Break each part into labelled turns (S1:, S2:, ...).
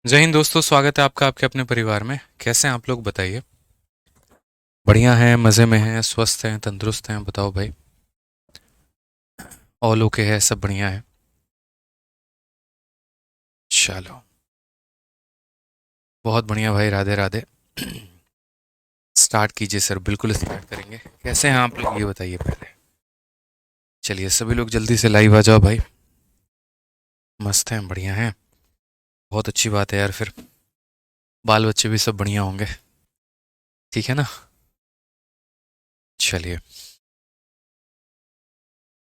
S1: जय हिंद दोस्तों, स्वागत है आपका आपके अपने परिवार में। कैसे हैं आप लोग, बताइए। बढ़िया हैं, मज़े में हैं, स्वस्थ हैं, तंदुरुस्त हैं, बताओ भाई। ऑल ओके है, सब बढ़िया है। चलो, बहुत बढ़िया भाई, राधे राधे। स्टार्ट कीजिए सर, बिल्कुल स्टार्ट करेंगे। कैसे हैं आप लोग, ये बताइए पहले। चलिए सभी लोग जल्दी से लाइव आ जाओ भाई। मस्त हैं, बढ़िया हैं। बहुत अच्छी बात है यार, फिर बाल बच्चे भी सब बढ़िया होंगे। ठीक है ना। चलिए,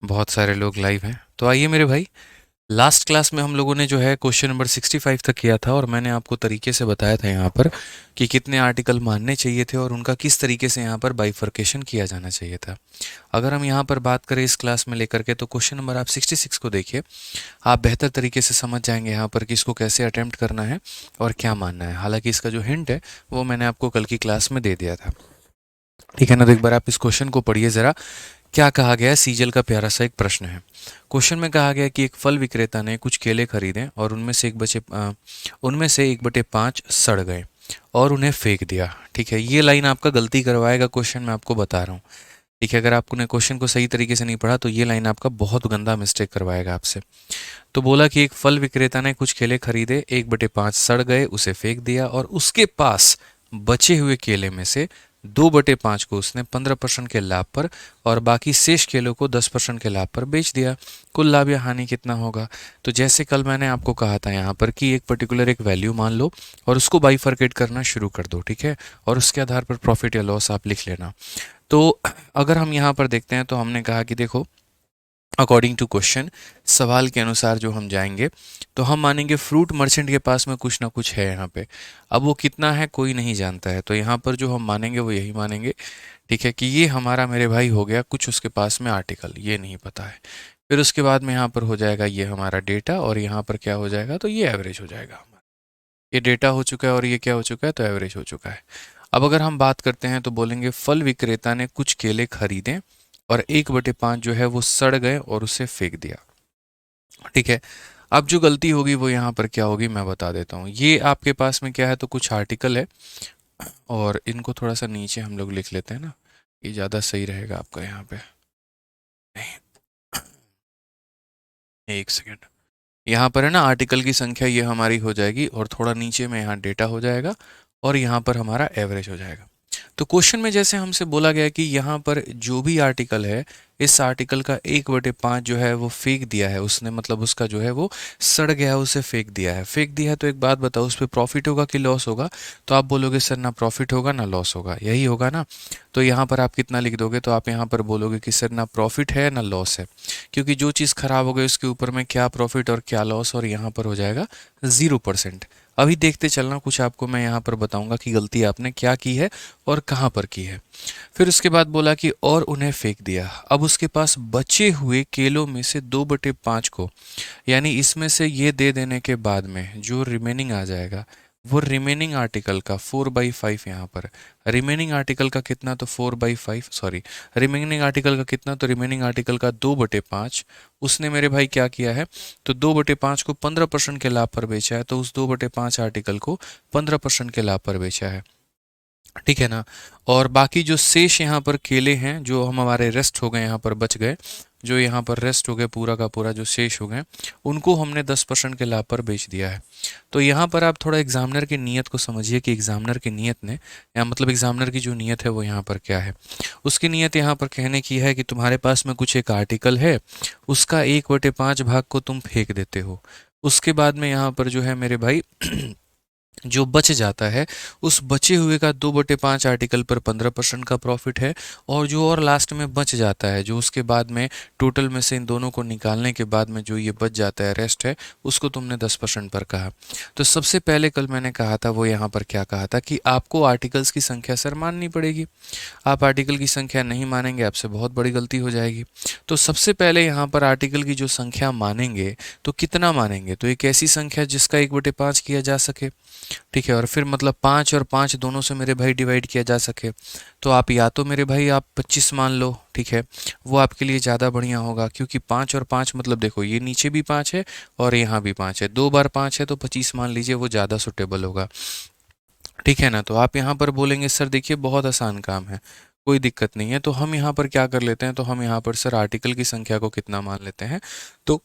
S1: बहुत सारे लोग लाइव हैं, तो आइए मेरे भाई। लास्ट क्लास में हम लोगों ने जो है क्वेश्चन नंबर 65 तक किया था, और मैंने आपको तरीके से बताया था यहाँ पर कि कितने आर्टिकल मानने चाहिए थे और उनका किस तरीके से यहाँ पर बाइफर्केशन किया जाना चाहिए था। अगर हम यहाँ पर बात करें इस क्लास में लेकर के, तो क्वेश्चन नंबर आप 66 को देखिए। आप बेहतर तरीके से समझ जाएंगे यहाँ पर कि इसको कैसे अटेम्प्ट करना है और क्या मानना है। हालांकि इसका जो हिंट है वो मैंने आपको कल की क्लास में दे दिया था। ठीक है ना। तो एक बार आप इस क्वेश्चन को पढ़िए ज़रा। क्या कहा गया है, सीजल का प्यारा सा एक प्रश्न है। क्वेश्चन में कहा गया कि एक फल विक्रेता ने कुछ केले खरीदे और उनमें से 1/5 सड़ गए और उन्हें फेंक दिया। ठीक है, ये लाइन आपका गलती करवाएगा क्वेश्चन, मैं आपको बता रहा हूँ। ठीक है, अगर आपने क्वेश्चन को सही तरीके से नहीं पढ़ा तो ये लाइन आपका बहुत गंदा मिस्टेक करवाएगा आपसे। तो बोला कि एक फल विक्रेता ने कुछ केले खरीदे, 1/5 सड़ गए, उसे फेंक दिया, और उसके पास बचे हुए केले में से 2/5 को उसने 15% के लाभ पर और बाकी शेष केलों को 10% के लाभ पर बेच दिया। कुल लाभ या हानि कितना होगा? तो जैसे कल मैंने आपको कहा था यहाँ पर कि एक पर्टिकुलर एक वैल्यू मान लो और उसको बाइफरकेट करना शुरू कर दो। ठीक है, और उसके आधार पर प्रॉफिट या लॉस आप लिख लेना। तो अगर हम यहाँ पर देखते हैं तो हमने कहा कि देखो, अकॉर्डिंग टू क्वेश्चन, सवाल के अनुसार जो हम जाएंगे तो हम मानेंगे फ्रूट मर्चेंट के पास में कुछ ना कुछ है यहाँ पे। अब वो कितना है कोई नहीं जानता है, तो यहाँ पर जो हम मानेंगे वो यही मानेंगे। ठीक है, कि ये हमारा मेरे भाई हो गया कुछ उसके पास में आर्टिकल, ये नहीं पता है। फिर उसके बाद में यहाँ पर हो जाएगा ये हमारा डेटा, और यहाँ पर क्या हो जाएगा, तो ये एवरेज हो जाएगा हमारा। ये डेटा हो चुका है और ये क्या हो चुका है, तो एवरेज हो चुका है। अब अगर हम बात करते हैं तो बोलेंगे फल विक्रेता ने कुछ केले खरीदे और 1/5 जो है वो सड़ गए और उसे फेंक दिया। ठीक है, अब जो गलती होगी वो यहाँ पर क्या होगी मैं बता देता हूँ। ये आपके पास में क्या है, तो कुछ आर्टिकल है, और इनको थोड़ा सा नीचे हम लोग लिख लेते हैं ना, ये ज़्यादा सही रहेगा आपका यहाँ पे। नहीं, एक सेकेंड। यहाँ पर है ना आर्टिकल की संख्या, ये हमारी हो जाएगी, और थोड़ा नीचे में यहाँ डेटा हो जाएगा, और यहाँ पर हमारा एवरेज हो जाएगा। तो क्वेश्चन में जैसे हमसे बोला गया कि यहाँ पर जो भी आर्टिकल है, इस आर्टिकल का 1/5 जो है वो फेंक दिया है उसने, मतलब उसका जो है वो सड़ गया है, उसे फेंक दिया है। फेंक दिया है तो एक बात बताओ, उस पर प्रॉफिट होगा कि लॉस होगा? तो आप बोलोगे सर ना प्रॉफिट होगा ना लॉस होगा, यही होगा ना। तो यहाँ पर आप कितना लिख दोगे, तो आप यहाँ पर बोलोगे कि सर ना प्रॉफिट है ना लॉस है, क्योंकि जो चीज़ खराब हो गई उसके ऊपर में क्या प्रॉफिट और क्या लॉस, और यहाँ पर हो जाएगा 0%। अभी देखते चलना, कुछ आपको मैं यहाँ पर बताऊंगा कि गलती आपने क्या की है और कहाँ पर की है। फिर उसके बाद बोला कि और उन्हें फेंक दिया। अब उसके पास बचे हुए केलों में से 2/5 को, यानी इसमें से ये दे देने के बाद में जो रिमेनिंग आ जाएगा, वो रिमेनिंग आर्टिकल का 4/5 यहाँ पर। रिमेनिंग आर्टिकल का कितना, तो 4/5, सॉरी, रिमेनिंग आर्टिकल का कितना, तो रिमेनिंग आर्टिकल का 2/5 उसने मेरे भाई क्या किया है, तो 2/5 को 15% के लाभ पर बेचा है, तो उस 2/5 आर्टिकल को 15% के लाभ पर बेचा है। ठीक है ना। और बाकी जो शेष यहाँ पर केले हैं, जो हम हमारे रेस्ट हो गए यहाँ पर बच गए, जो यहाँ पर रेस्ट हो गए पूरा का पूरा जो शेष हो गए, उनको हमने 10% के लाभ पर बेच दिया है। तो यहाँ पर आप थोड़ा एग्जामिनर की नीयत को समझिए कि एग्जामिनर की नीयत ने, या मतलब एग्जामिनर की जो नीयत है वो यहाँ पर क्या है। उसकी नीयत यहाँ पर कहने की है कि तुम्हारे पास में कुछ एक आर्टिकल है, उसका 1/5 भाग को तुम फेंक देते हो। उसके बाद में यहाँ पर जो है मेरे भाई जो बच जाता है, उस बचे हुए का 2/5 आर्टिकल पर 15% का प्रॉफिट है, और जो और लास्ट में बच जाता है, जो उसके बाद में टोटल में से इन दोनों को निकालने के बाद में जो ये बच जाता है, रेस्ट है, उसको तुमने 10% पर कहा। तो सबसे पहले कल मैंने कहा था वो यहाँ पर क्या कहा था कि आपको आर्टिकल्स की संख्या सर माननी पड़ेगी। आप आर्टिकल की संख्या नहीं मानेंगे, आपसे बहुत बड़ी गलती हो जाएगी। तो सबसे पहले यहाँ पर आर्टिकल की जो संख्या मानेंगे, तो कितना मानेंगे, तो एक ऐसी संख्या जिसका 1/5 किया जा सके। ठीक है, और फिर मतलब 5 और 5 दोनों से मेरे भाई डिवाइड किया जा सके, तो आप या तो मेरे भाई आप 25 मान लो, ठीक है, वो आपके लिए ज़्यादा बढ़िया होगा, क्योंकि 5 और 5 मतलब देखो ये नीचे भी 5 है और यहाँ भी 5 है, 2 बार 5 है तो 25 मान लीजिए, वो ज़्यादा सुटेबल होगा। ठीक है ना, तो आप यहाँ पर बोलेंगे सर देखिए बहुत आसान काम है, कोई दिक्कत नहीं है, तो हम यहाँ पर क्या कर लेते हैं, तो हम यहाँ पर सर आर्टिकल की संख्या को कितना मान लेते हैं, तो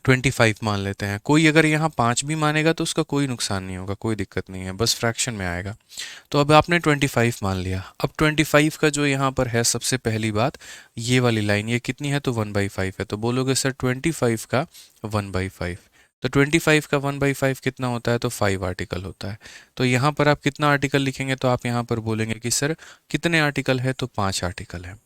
S1: 25 मान लेते हैं। कोई अगर यहाँ 5 भी मानेगा तो उसका कोई नुकसान नहीं होगा, कोई दिक्कत नहीं है, बस फ्रैक्शन में आएगा। तो अब आपने 25 मान लिया। अब 25 का जो यहाँ पर है, सबसे पहली बात ये वाली लाइन ये कितनी है, तो 1/5 है, तो बोलोगे सर 25 का 1/5, तो 25 का 1/5 कितना होता है, तो 5 आर्टिकल होता है। तो यहाँ पर आप कितना आर्टिकल लिखेंगे, तो आप यहाँ पर बोलेंगे कि सर कितने आर्टिकल है, तो 5 आर्टिकल है।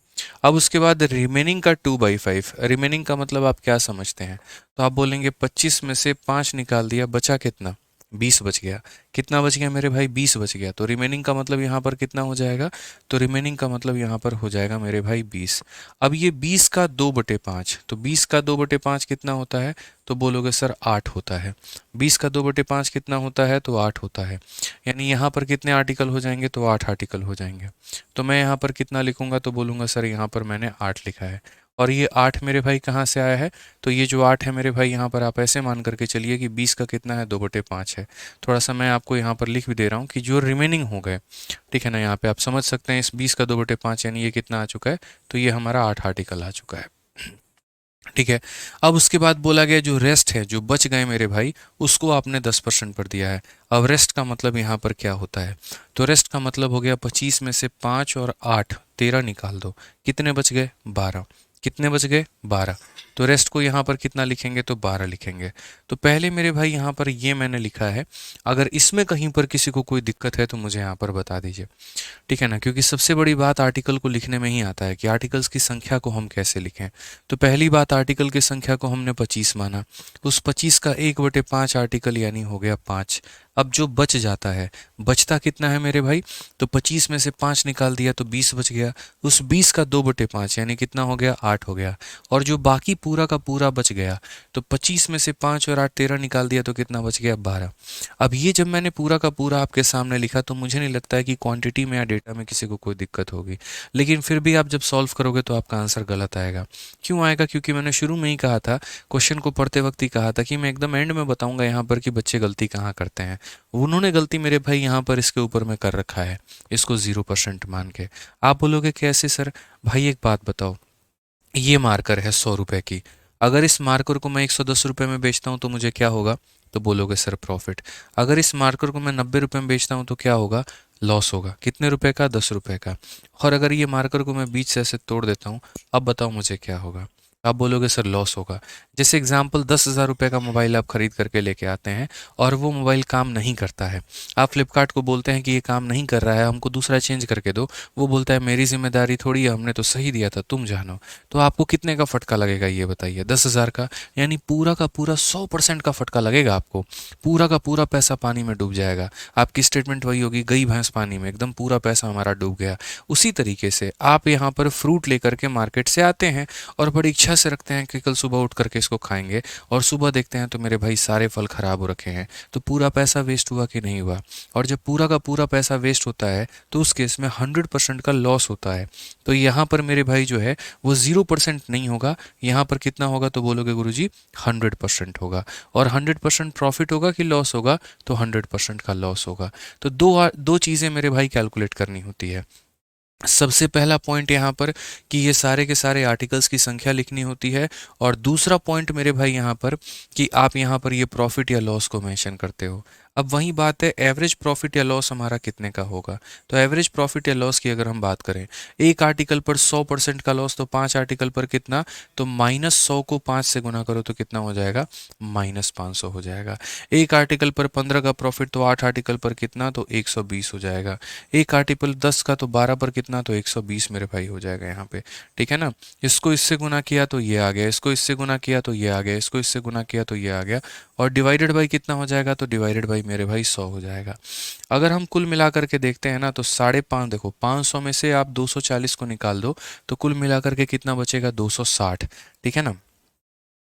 S1: अब उसके बाद रिमेनिंग का 2/5, रिमेनिंग का मतलब आप क्या समझते हैं, तो आप बोलेंगे 25 में से 5 निकाल दिया, बचा कितना, 20 बच गया। कितना बच गया मेरे भाई, 20 बच गया, तो रिमेनिंग का मतलब यहाँ पर कितना हो जाएगा, तो रिमेनिंग का मतलब यहाँ पर हो जाएगा मेरे भाई 20। अब ये 20 का 2/5, तो 20 का 2/5 कितना होता है, तो बोलोगे सर 8 होता है। 20 का 2/5 कितना होता है, तो 8 होता है। यानी यहाँ पर कितने आर्टिकल हो जाएंगे, तो 8 आर्टिकल हो जाएंगे। तो मैं यहाँ पर कितना लिखूंगा, तो बोलूँगा सर यहाँ पर मैंने 8 लिखा है। और ये 8 मेरे भाई कहाँ से आया है, तो ये जो 8 है मेरे भाई, यहाँ पर आप ऐसे मान करके चलिए कि 20 का कितना है, 2/5 है। थोड़ा सा मैं आपको यहाँ पर लिख भी दे रहा हूँ कि जो रिमेनिंग हो गए, ठीक है ना, यहाँ पे आप समझ सकते हैं इस 20 का 2/5 यानी ये कितना आ चुका है, तो ये हमारा 8 आर्टिकल आ चुका है। ठीक है। अब उसके बाद बोला गया जो रेस्ट है, जो बच गए मेरे भाई, उसको आपने 10% पर दिया है। अब रेस्ट का मतलब यहाँ पर क्या होता है, तो रेस्ट का मतलब हो गया 25 में से 5 और 8 13 निकाल दो, कितने बच गए, 12। कितने बच गए, 12। तो रेस्ट को यहाँ पर कितना लिखेंगे, तो 12 लिखेंगे। तो पहले मेरे भाई यहाँ पर ये मैंने लिखा है, अगर इसमें कहीं पर किसी को कोई दिक्कत है तो मुझे यहाँ पर बता दीजिए। ठीक है ना, क्योंकि सबसे बड़ी बात आर्टिकल को लिखने में ही आता है कि आर्टिकल्स की संख्या को हम कैसे लिखें। तो पहली बात, आर्टिकल की संख्या को हमने 25 माना, उस 25 का 1/5 आर्टिकल यानी हो गया 5। अब जो बच जाता है, बचता कितना है मेरे भाई, तो 25 में से 5 निकाल दिया तो 20 बच गया। उस 20 का 2/5 यानी कितना हो गया, 8 हो गया। और जो बाकी पूरा का पूरा बच गया, तो 25 में से 5 और 8 13 निकाल दिया तो कितना बच गया, 12। अब ये जब मैंने पूरा का पूरा आपके सामने लिखा, तो मुझे नहीं लगता है कि क्वांटिटी में या डेटा में किसी को कोई दिक्कत होगी। लेकिन फिर भी आप जब सॉल्व करोगे तो आपका आंसर गलत आएगा। क्यों आएगा, क्योंकि मैंने शुरू में ही कहा था, क्वेश्चन को पढ़ते वक्त ही कहा था कि मैं एकदम एंड में बताऊंगा यहाँ पर कि बच्चे गलती कहाँ करते हैं। उन्होंने गलती मेरे भाई यहाँ पर इसके ऊपर में कर रखा है, इसको 0% मान के। आप बोलोगे कैसे सर, भाई एक बात बताओ, ये मार्कर है 100 रुपए की, अगर इस मार्कर को मैं 110 रुपये में बेचता हूँ तो मुझे क्या होगा, तो बोलोगे सर प्रॉफिट। अगर इस मार्कर को मैं 90 रुपये में बेचता हूँ तो क्या होगा, लॉस होगा। कितने रुपए का, 10 रुपये का। और अगर ये मार्कर को मैं बीच से ऐसे तोड़ देता हूँ, अब बताओ मुझे क्या होगा, आप बोलोगे सर लॉस होगा। जैसे एग्जाम्पल, 10,000 रुपये का मोबाइल आप खरीद करके लेके आते हैं और वो मोबाइल काम नहीं करता है। आप फ्लिपकार्ट को बोलते हैं कि ये काम नहीं कर रहा है, हमको दूसरा चेंज करके दो। वो बोलता है मेरी जिम्मेदारी थोड़ी है, हमने तो सही दिया था, तुम जानो। तो आपको कितने का फटका लगेगा ये बताइए, 10,000 का। यानी पूरा का पूरा 100% का फटका लगेगा आपको, पूरा का पूरा पैसा पानी में डूब जाएगा। आपकी स्टेटमेंट वही होगी, गई भैंस पानी में, एकदम पूरा पैसा हमारा डूब गया। उसी तरीके से आप यहाँ पर फ्रूट लेकर के मार्केट से आते हैं और बड़ी इच्छा से रखते हैं कि कल सुबह उठ करके इसको खाएंगे, और सुबह देखते हैं तो मेरे भाई सारे फल खराब हो रखे हैं। तो पूरा पैसा वेस्ट हुआ कि नहीं हुआ, और जब पूरा का पूरा पैसा वेस्ट होता है तो उस केस में 100% का लॉस होता है। तो यहाँ पर मेरे भाई जो है वो 0% नहीं होगा, यहाँ पर कितना होगा, तो बोलोगे गुरुजी 100% होगा। और 100% प्रॉफिट होगा कि लॉस होगा, तो 100% का लॉस होगा। तो दो चीज़ें मेरे भाई कैलकुलेट करनी होती है। सबसे पहला पॉइंट यहाँ पर कि ये सारे के सारे आर्टिकल्स की संख्या लिखनी होती है, और दूसरा पॉइंट मेरे भाई यहाँ पर कि आप यहाँ पर ये प्रॉफिट या लॉस को मेंशन करते हो। अब वही बात है, एवरेज प्रॉफिट या लॉस हमारा कितने का होगा। तो एवरेज प्रॉफिट या लॉस की अगर हम बात करें, एक आर्टिकल पर 100% का लॉस, तो 5 आर्टिकल पर कितना, तो -100 को 5 से गुना करो तो कितना हो जाएगा, -500 हो जाएगा। एक आर्टिकल पर 15 का प्रॉफिट, तो 8 आर्टिकल पर कितना, तो 120 हो जाएगा। एक आर्टिकल 10 का, तो 12 पर कितना, तो 120 मेरे भाई हो जाएगा यहाँ पे। ठीक है ना, इसको इससे गुना किया तो ये आ गया, इसको इससे गुना किया तो ये आ गया, इसको इससे गुना किया तो ये आ गया, और डिवाइडेड बाई कितना हो जाएगा, तो डिवाइडेड बाई मेरे भाई 100 हो जाएगा। अगर हम कुल मिला करके देखते हैं ना, तो 5.5, देखो 500 में से आप 240 को निकाल दो तो कुल मिला करके कितना बचेगा, 260। ठीक है ना,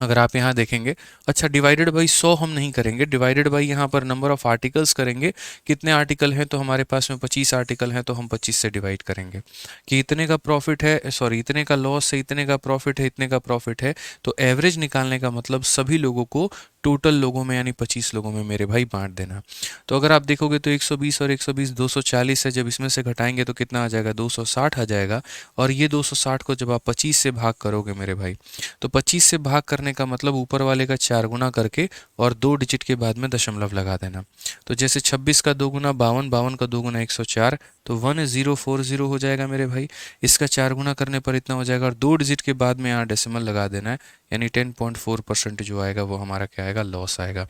S1: अगर आप यहाँ देखेंगे, अच्छा डिवाइडेड बाई 100 हम नहीं करेंगे, डिवाइडेड बाई यहाँ पर नंबर ऑफ आर्टिकल्स करेंगे। कितने आर्टिकल हैं, तो हमारे पास में 25 आर्टिकल हैं, तो हम 25 से डिवाइड करेंगे कि इतने का प्रॉफिट है, सॉरी इतने का लॉस है, इतने का प्रॉफिट है, इतने का प्रॉफिट है। तो एवरेज निकालने का मतलब सभी लोगों को टोटल लोगों में यानी 25 लोगों में मेरे भाई बांट देना। तो अगर आप देखोगे तो 120 और 120 240 है, जब इसमें से घटाएंगे तो कितना आ जाएगा, 260 आ जाएगा। और ये 260 को जब आप 25 से भाग करोगे मेरे भाई, तो 25 से भाग करने का मतलब ऊपर वाले का 4 गुना करके और 2 डिजिट के बाद में दशमलव लगा देना। तो जैसे 26 का 2 गुना 52, 52 का 2 गुना 104, तो 1040 हो जाएगा मेरे भाई। इसका 4 गुना करने पर इतना हो जाएगा और 2 डिजिट के बाद में यहाँ डेसिमल लगा देना है, यानी 10.4% जो आएगा वो हमारा क्या आएगा, लॉस आएगा।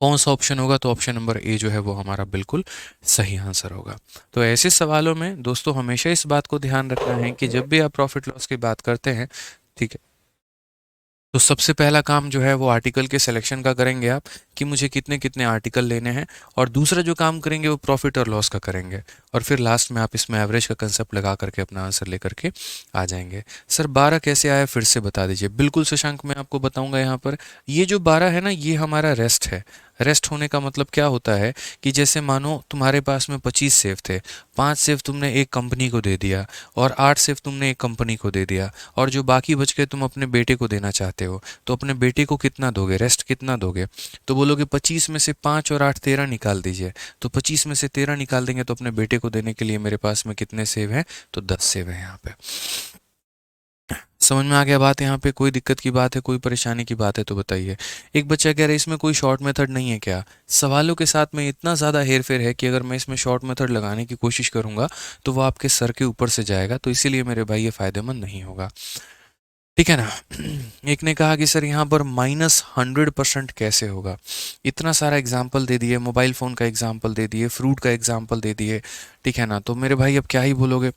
S1: कौन सा ऑप्शन होगा, तो ऑप्शन नंबर ए जो है वो हमारा बिल्कुल सही आंसर होगा। तो ऐसे सवालों में दोस्तों हमेशा इस बात को ध्यान रखना है कि जब भी आप प्रॉफिट लॉस की बात करते हैं, ठीक है, तो सबसे पहला काम जो है वो आर्टिकल के सिलेक्शन का करेंगे आप, कि मुझे कितने कितने आर्टिकल लेने हैं। और दूसरा जो काम करेंगे वो प्रॉफिट और लॉस का करेंगे। और फिर लास्ट में आप इसमें एवरेज का कंसेप्ट लगा करके अपना आंसर लेकर के आ जाएंगे। सर 12 कैसे आया, फिर से बता दीजिए। बिल्कुल शशांक, मैं आपको बताऊंगा। यहाँ पर ये जो 12 है ना, ये हमारा रेस्ट है। रेस्ट होने का मतलब क्या होता है कि जैसे मानो तुम्हारे पास में 25 सेव थे, 5 सेव तुमने एक कंपनी को दे दिया और 8 सेव तुमने एक कंपनी को दे दिया, और जो बाकी बच गए तुम अपने बेटे को देना चाहते हो, तो अपने बेटे को कितना दोगे, रेस्ट कितना दोगे? तो बोलोगे 25 में से 5 और 8 13 निकाल दीजिए। तो 25 में से 13 निकाल देंगे तो अपने बेटे को देने के लिए मेरे पास में कितने सेव हैं, तो 10 सेव हैं यहाँ पे। समझ में आ गया बात? यहाँ पे कोई दिक्कत की बात है, कोई परेशानी की बात है तो बताइए। एक बच्चा कह रहा है इसमें कोई शॉर्ट मेथड नहीं है क्या? सवालों के साथ में इतना ज़्यादा हेरफेर है कि अगर मैं इसमें शॉर्ट मेथड लगाने की कोशिश करूंगा तो वो आपके सर के ऊपर से जाएगा, तो इसीलिए मेरे भाई ये फायदेमंद नहीं होगा। ठीक है ना? एक ने कहा कि सर यहाँ पर -100% कैसे होगा? इतना सारा एग्जाम्पल दे दिए, मोबाइल फ़ोन का एग्जाम्पल दे दिए, फ्रूट का एग्जाम्पल दे दिए, ठीक है ना? तो मेरे भाई अब क्या ही बोलोगे।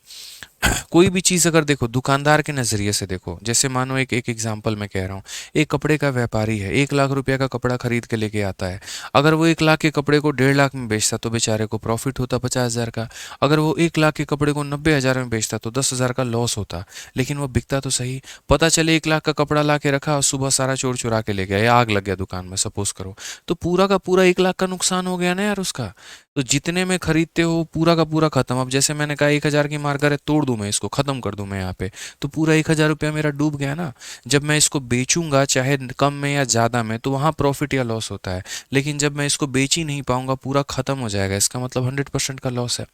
S1: कोई भी चीज़ अगर देखो दुकानदार के नज़रिए से देखो, जैसे मानो एक एक एग्जांपल मैं कह रहा हूँ। एक कपड़े का व्यापारी है, 1 लाख रुपया का कपड़ा खरीद के लेके आता है। अगर वो 1 लाख के कपड़े को 1.5 लाख में बेचता तो बेचारे को प्रॉफिट होता 50,000 का। अगर वो 1 लाख के कपड़े को 90,000 में बेचता तो 10,000 का लॉस होता। लेकिन वो बिकता तो सही। पता चले 1 लाख का कपड़ा ला के रखा और सुबह सारा चोर चुरा के ले गया या आग लग गया दुकान में, सपोज करो, तो पूरा का पूरा 1 लाख का नुकसान हो गया ना यार उसका। तो जितने में खरीदते हो पूरा का पूरा खत्म। अब जैसे मैंने कहा 1,000 की मार्कर है, तोड़ दूं मैं इसको, खत्म कर दूं मैं यहाँ पे, तो पूरा 1,000 रुपया मेरा डूब गया ना। जब मैं इसको बेचूंगा चाहे कम में या ज़्यादा में, तो वहाँ प्रॉफिट या लॉस होता है। लेकिन जब मैं इसको बेच ही नहीं पाऊंगा, पूरा खत्म हो जाएगा, इसका मतलब 100% का लॉस है।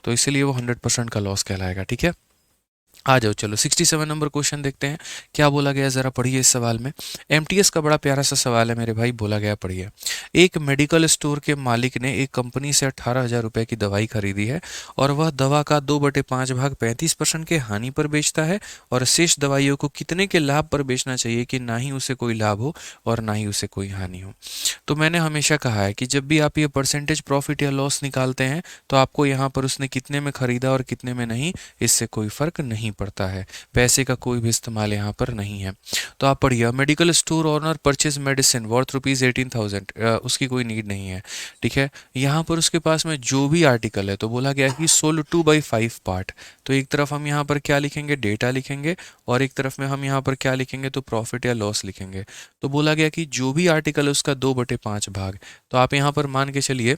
S1: तो इसीलिए वो 100% का लॉस कहलाएगा। ठीक है, आ जाओ चलो 67 नंबर क्वेश्चन देखते हैं क्या बोला गया, जरा पढ़िए इस सवाल में। एमटीएस का बड़ा प्यारा सा सवाल है मेरे भाई, बोला गया पढ़िए। एक मेडिकल स्टोर के मालिक ने एक कंपनी से 18,000 रुपए की दवाई खरीदी है और वह दवा का 2/5 भाग 35% के हानि पर बेचता है, और शेष दवाइयों को कितने के लाभ पर बेचना चाहिए कि ना ही उसे कोई लाभ हो और ना ही उसे कोई हानि हो। तो मैंने हमेशा कहा है कि जब भी आप ये परसेंटेज प्रॉफिट या लॉस निकालते हैं तो आपको यहाँ पर उसने कितने में खरीदा और कितने में नहीं, इससे कोई फर्क नहीं पड़ता है। पैसे का कोई भी इस्तेमाल यहाँ पर नहीं है। तो आप पढ़िए, medical store owner purchase medicine worth ₹18,000, उसकी कोई नीड नहीं है। ठीक है, यहाँ पर उसके पास में जो भी आर्टिकल है, तो बोला गया कि सोल्ड 2/5 पार्ट। तो एक तरफ हम यहाँ पर क्या लिखेंगे, डेटा लिखेंगे, और एक तरफ में हम यहाँ पर क्या लिखेंगे, तो प्रॉफिट या लॉस लिखेंगे। तो बोला गया कि जो भी आर्टिकल है उसका 2/5 भाग। तो आप यहाँ पर मान के चलिए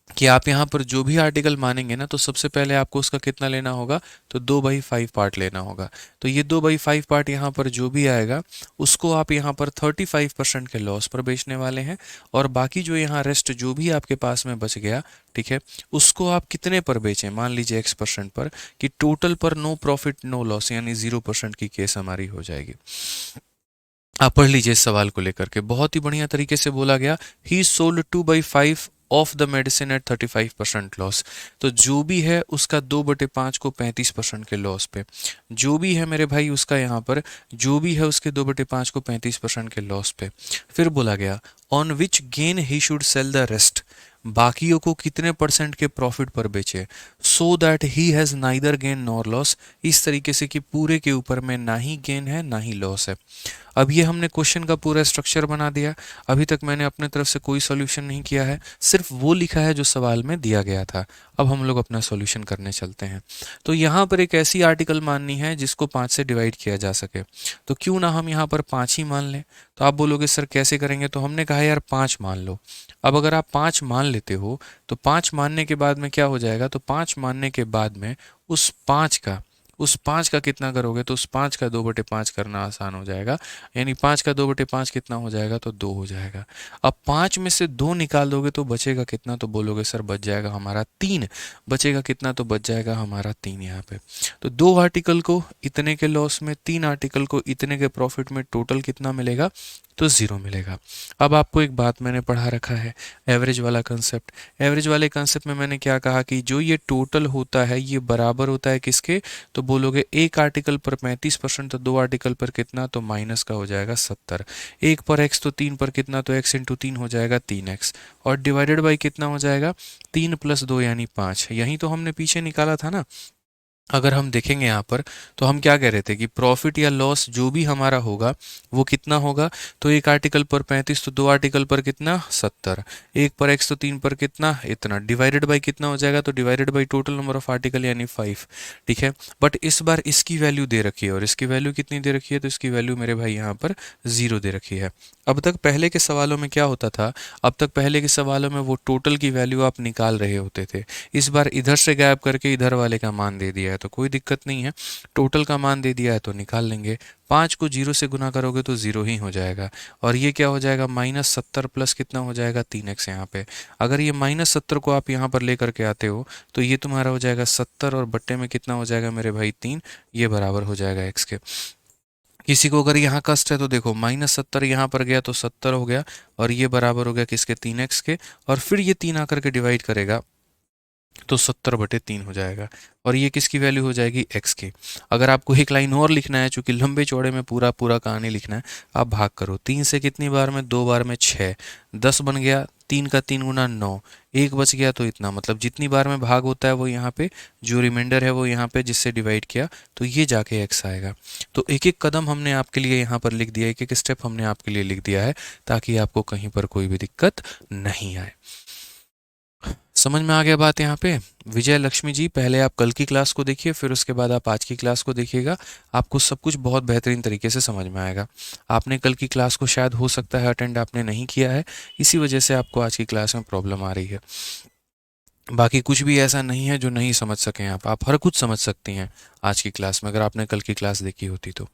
S1: कि आप यहाँ पर जो भी आर्टिकल मानेंगे ना, तो सबसे पहले आपको उसका कितना लेना होगा, तो 2/5 पार्ट लेना होगा। तो ये 2/5 पार्ट यहाँ पर जो भी आएगा उसको आप यहाँ पर 35% के लॉस पर बेचने वाले हैं, और बाकी जो यहाँ रेस्ट जो भी आपके पास में बच गया, ठीक है, उसको आप कितने पर बेचें, मान लीजिए X% पर, कि टोटल पर नो प्रॉफिट नो लॉस, यानी 0% की केस हमारी हो जाएगी। आप पढ़ लीजिए इस सवाल को लेकर के, बहुत ही बढ़िया तरीके से बोला गया। ही sold 2/5 of the medicine eight 35% loss. तो जो भी है उसका 2/5 को 35% के लॉस पे, जो भी है मेरे भाई उसका यहाँ पर, जो भी है उसके 2/5 को 35% के लॉस पे। फिर बोला गया on which gain he should sell the rest. बाकियों को कितने परसेंट के प्रॉफिट पर बेचे, so that he has neither gain nor loss, इस तरीके से कि पूरे के ऊपर में ना ही गेन है ना ही लॉस है। अब ये हमने क्वेश्चन का पूरा स्ट्रक्चर बना दिया। अभी तक मैंने अपने तरफ से कोई सॉल्यूशन नहीं किया है, सिर्फ वो लिखा है जो सवाल में दिया गया था। अब हम लोग अपना सॉल्यूशन करने चलते हैं। तो यहाँ पर एक ऐसी आर्टिकल माननी है जिसको 5 से डिवाइड किया जा सके, तो क्यों ना हम यहाँ पर 5 ही मान लें। तो आप बोलोगे सर कैसे करेंगे, तो हमने कहा यार 5 मान लो। अब अगर आप 5 मान लेते हो तो 5 मानने के बाद में क्या हो जाएगा, तो 5 मानने के बाद में उस 5 का कितना करोगे, तो उस 5 का 2/5 करना आसान हो जाएगा। यानी 5 का 2/5 कितना हो जाएगा, तो 2 हो जाएगा। अब 5 में से 2 निकाल दोगे तो बचेगा कितना, तो बोलोगे सर बच जाएगा हमारा 3। बचेगा कितना, तो बच जाएगा हमारा 3 यहाँ पे। तो 2 आर्टिकल को इतने के लॉस में, 3 आर्टिकल को इतने के प्रॉफिट में, टोटल कितना मिलेगा, तो 0 मिलेगा। अब आपको एक बात मैंने पढ़ा रखा है, एवरेज वाला कंसेप्ट। एवरेज वाले कंसेप्ट में मैंने क्या कहा कि जो ये टोटल होता है ये बराबर होता है किसके, तो बोलोगे एक आर्टिकल पर 35%, तो 2 आर्टिकल पर कितना, तो माइनस का हो जाएगा 70। एक पर एक्स तो 3 पर कितना, तो एक्स इंटू 3 हो जाएगा 3x, और डिवाइडेड बाई कितना हो जाएगा, 3 + 2 यानी 5। यही तो हमने पीछे निकाला था ना। अगर हम देखेंगे यहाँ पर, तो हम क्या कह रहे थे कि प्रॉफिट या लॉस जो भी हमारा होगा वो कितना होगा, तो एक आर्टिकल पर 35, तो 2 आर्टिकल पर कितना, 70। एक पर x तो 3 पर कितना, इतना, डिवाइडेड बाई कितना हो जाएगा, तो divided by total number of article यानी 5। ठीक है, बट इस बार इसकी वैल्यू दे रखी है, और इसकी वैल्यू कितनी दे रखी है, तो इसकी वैल्यू मेरे भाई यहाँ पर 0 दे रखी है। अब तक पहले के सवालों में क्या होता था, अब तक पहले के सवालों में वो टोटल की वैल्यू आप निकाल रहे होते थे। इस बार इधर से गायब करके इधर वाले का मान दे दिया है, तो कोई दिक्कत नहीं है, टोटल का मान दे दिया है तो निकाल लेंगे। 5 को 0 से गुना करोगे तो 0 ही हो जाएगा, और ये क्या हो जाएगा, -70 प्लस कितना हो जाएगा, 3x यहाँ पे। अगर ये -70 को आप यहाँ पर लेकर के आते हो तो ये तुम्हारा हो जाएगा 70, और बट्टे में कितना हो जाएगा मेरे भाई 3, ये बराबर हो जाएगा x के। किसी को अगर यहाँ कष्ट है तो देखो, -70 यहाँ पर गया तो 70 हो गया, और ये बराबर हो गया किसके, 3x के, और फिर ये 3 आकर के डिवाइड करेगा तो 70/3 हो जाएगा, और ये किसकी वैल्यू हो जाएगी, x की। अगर आपको एक लाइन और लिखना है, चूंकि लंबे चौड़े में पूरा पूरा कहानी लिखना है, आप भाग करो 3 से कितनी बार में, 2 बार में 6, 10 बन गया, 3 का 3 गुना 9, एक बच गया तो इतना, मतलब जितनी बार में भाग होता है वो यहाँ पे, जो रिमाइंडर है वो यहाँ पे जिससे डिवाइड किया तो ये जाके x आएगा। तो एक एक कदम हमने आपके लिए यहाँ पर लिख दिया, एक एक स्टेप हमने आपके लिए लिख दिया है, ताकि आपको कहीं पर कोई भी दिक्कत नहीं आए। समझ में आ गया बात यहाँ पे। विजय लक्ष्मी जी, पहले आप कल की क्लास को देखिए, फिर उसके बाद आप आज की क्लास को देखिएगा, आपको सब कुछ बहुत बेहतरीन तरीके से समझ में आएगा। आपने कल की क्लास को शायद हो सकता है अटेंड आपने नहीं किया है, इसी वजह से आपको आज की क्लास में प्रॉब्लम आ रही है। बाकी कुछ भी ऐसा नहीं है जो नहीं समझ सकें आप हर कुछ समझ सकती हैं आज की क्लास में, अगर आपने कल की क्लास देखी होती तो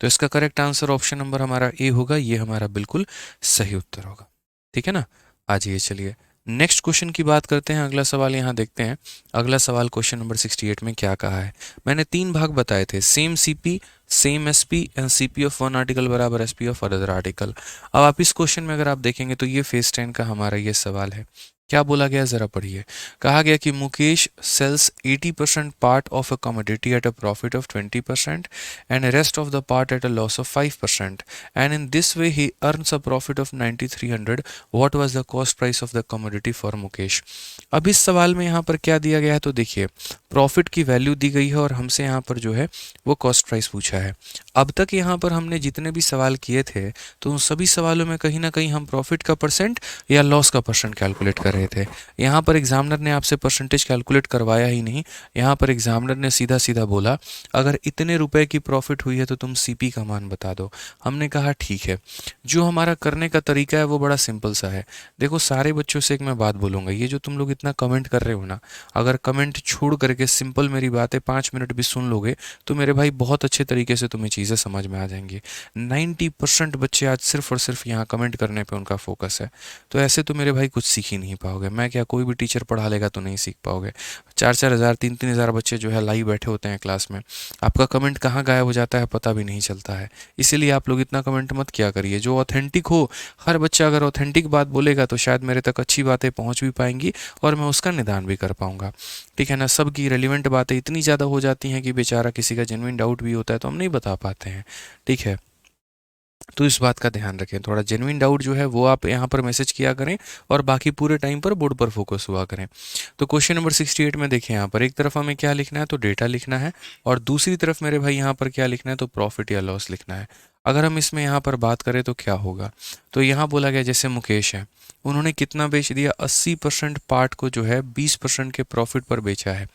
S1: इसका करेक्ट आंसर ऑप्शन नंबर हमारा ए होगा, ये हमारा बिल्कुल सही उत्तर होगा। ठीक है ना। आज ये चलिए नेक्स्ट क्वेश्चन की बात करते हैं, अगला सवाल यहाँ देखते हैं। अगला सवाल क्वेश्चन नंबर 68 में क्या कहा है। मैंने 3 भाग बताए थे, same CP, same SP and CP of one article बराबर एसपी ऑफ अदर आर्टिकल। अब आप इस क्वेश्चन में अगर आप देखेंगे तो ये फेज 10 का हमारा ये सवाल है। क्या बोला गया जरा पढ़िए। कहा गया कि Mukesh sells 80% part of a commodity at a profit of 20% and rest of the part at a loss of 5%, and in this way he earns a profit of 9300। What was the cost price of the commodity for Mukesh. अब इस सवाल में यहाँ पर क्या दिया गया है, तो देखिए प्रॉफिट की वैल्यू दी गई है और हमसे यहाँ पर जो है वो कॉस्ट प्राइस पूछा है। अब तक यहाँ पर हमने जितने भी सवाल किए थे तो उन सभी सवालों में कहीं ना कहीं हम प्रॉफिट का परसेंट या लॉस का परसेंट कैलकुलेट कर रहे थे। यहाँ पर एग्जामिनर ने आपसे परसेंटेज कैलकुलेट करवाया ही नहीं, यहाँ पर एग्जामिनर ने सीधा सीधा बोला अगर इतने रुपए की प्रॉफिट हुई है तो तुम सीपी का मान बता दो। हमने कहा ठीक है। जो हमारा करने का तरीका है वो बड़ा सिंपल सा है। देखो सारे बच्चों से एक मैं बात बोलूँगा, ये जो तुम लोग इतना कमेंट कर रहे हो ना, अगर कमेंट छोड़ करके सिंपल मेरी बातें 5 मिनट भी सुन लोगे तो मेरे भाई बहुत अच्छे तरीके से तुम्हें चीज़ें समझ में आ जाएंगी। 90% बच्चे आज सिर्फ और सिर्फ यहाँ कमेंट करने पे उनका फोकस है, तो ऐसे तो मेरे भाई कुछ सीख ही नहीं पाओगे। मैं क्या, कोई भी टीचर पढ़ा लेगा तो नहीं सीख पाओगे। 4-4 हज़ार 3-3 हज़ार बच्चे जो है लाइव बैठे होते हैं क्लास में, आपका कमेंट कहाँ गायब हो जाता है पता भी नहीं चलता है। इसीलिए आप लोग इतना कमेंट मत किया करिए। जो ऑथेंटिक हो, हर बच्चा अगर ऑथेंटिक बात बोलेगा तो शायद मेरे तक अच्छी बातें पहुँच भी पाएंगी और मैं उसका निदान भी कर पाऊंगा। ठीक है ना। सबकी रेलिवेंट बातें इतनी ज़्यादा हो जाती हैं कि बेचारा किसी का जेन्युइन डाउट भी होता है तो हम नहीं बता पाते हैं। ठीक है। तो इस बात का ध्यान रखें, थोड़ा जेन्युइन डाउट जो है वो आप यहाँ पर मैसेज किया करें और बाकी पूरे टाइम पर बोर्ड पर फोकस हुआ करें। तो क्वेश्चन नंबर 68 में देखिए, यहाँ पर एक तरफ हमें क्या लिखना है, तो डेटा लिखना है, और दूसरी तरफ मेरे भाई यहाँ पर क्या लिखना है, तो प्रॉफिट या लॉस लिखना है। अगर हम इसमें यहाँ पर बात करें तो क्या होगा, तो यहाँ बोला गया जैसे मुकेश है, उन्होंने कितना बेच दिया, 80% पार्ट को जो है 20% के प्रॉफिट पर बेचा है।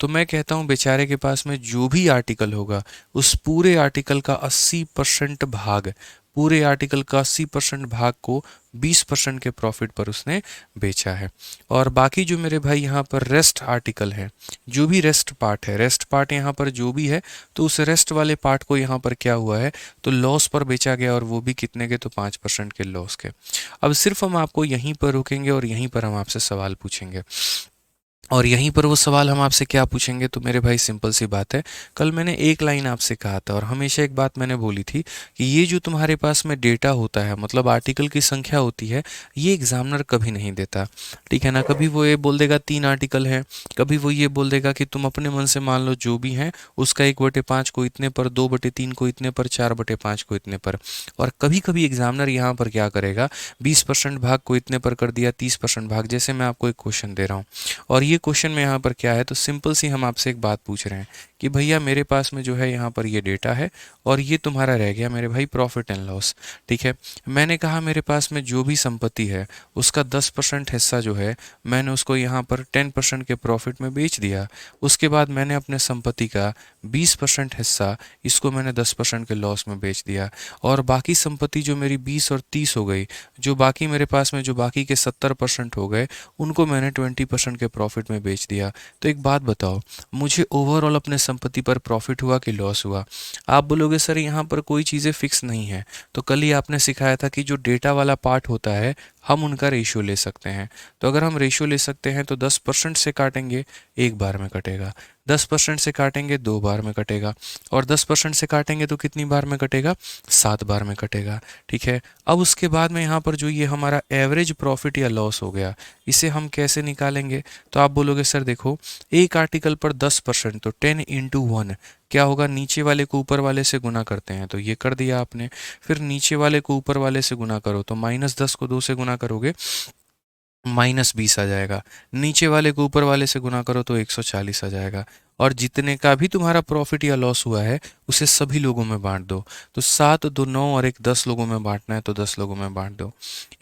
S1: तो मैं कहता हूँ बेचारे के पास में जो भी आर्टिकल होगा उस पूरे आर्टिकल का 80% भाग, पूरे आर्टिकल का 80% भाग को 20% के प्रॉफिट पर उसने बेचा है। और बाकी जो मेरे भाई यहाँ पर रेस्ट आर्टिकल है, जो भी रेस्ट पार्ट है, रेस्ट पार्ट यहाँ पर जो भी है, तो उस रेस्ट वाले पार्ट को यहाँ पर क्या हुआ है, तो लॉस पर बेचा गया, और वो भी कितने के, तो 5% के लॉस के। अब सिर्फ हम आपको यहीं पर रुकेंगे और यहीं पर हम आपसे सवाल पूछेंगे, और यहीं पर वो सवाल हम आपसे क्या पूछेंगे, तो मेरे भाई सिंपल सी बात है, कल मैंने एक लाइन आपसे कहा था और हमेशा एक बात मैंने बोली थी कि ये जो तुम्हारे पास में डेटा होता है, मतलब आर्टिकल की संख्या होती है, ये एग्जामिनर कभी नहीं देता, ठीक है ना। कभी वो ये बोल देगा 3 आर्टिकल हैं, कभी वो ये बोल देगा कि तुम अपने मन से मान लो जो भी हैं उसका 1/5 को इतने पर, 2/3 को इतने पर, 4/5 को इतने पर। और कभी कभी एग्जामिनर यहाँ पर क्या करेगा, 20% भाग को इतने पर कर दिया, 30% भाग। जैसे मैं आपको एक क्वेश्चन दे रहा हूँ और ये क्वेश्चन में यहाँ पर क्या है, तो सिंपल सी हम आपसे एक बात पूछ रहे हैं कि भैया मेरे पास में जो है यहाँ पर ये डेटा है और ये तुम्हारा रह गया मेरे भाई प्रॉफिट एंड लॉस, ठीक है। मैंने कहा मेरे पास में जो भी संपत्ति है उसका 10% हिस्सा जो है मैंने उसको यहाँ पर 10% के प्रॉफिट में बेच दिया। उसके बाद मैंने अपने संपत्ति का 20% हिस्सा इसको मैंने 10% के लॉस में बेच दिया, और बाकी संपत्ति जो मेरी 20 और 30 हो गई, जो बाकी मेरे पास में जो बाकी के 70% हो गए, उनको मैंने 20% के प्रॉफिट में बेच दिया। तो एक बात बताओ, मुझे ओवरऑल अपने संपत्ति पर प्रॉफिट हुआ कि लॉस हुआ? आप बोलोगे सर यहाँ पर कोई चीज़ें फिक्स नहीं है, तो कल ही आपने सिखाया था कि जो डेटा वाला पार्ट होता है हम उनका रेशियो ले सकते हैं। तो अगर हम रेशियो ले सकते हैं तो 10% से काटेंगे, एक बार में कटेगा, 10% से काटेंगे 2 बार में कटेगा, और 10% से काटेंगे तो कितनी बार में कटेगा, 7 बार में कटेगा, ठीक है। अब उसके बाद में यहाँ पर जो ये हमारा एवरेज प्रॉफिट या लॉस हो गया, इसे हम कैसे निकालेंगे? तो आप बोलोगे सर देखो, एक आर्टिकल पर 10%, तो 10 × 1 क्या होगा, नीचे वाले को ऊपर वाले से गुना करते हैं, तो ये कर दिया आपने। फिर नीचे वाले को ऊपर वाले से गुना करो, तो -10 को 2 से गुना करोगे -20 आ जाएगा। नीचे वाले को ऊपर वाले से गुना करो तो 140 आ जाएगा। और जितने का भी तुम्हारा प्रॉफिट या लॉस हुआ है उसे सभी लोगों में बांट दो। तो 7 2 9 और एक 10 लोगों में बांटना है तो 10 लोगों में बांट दो।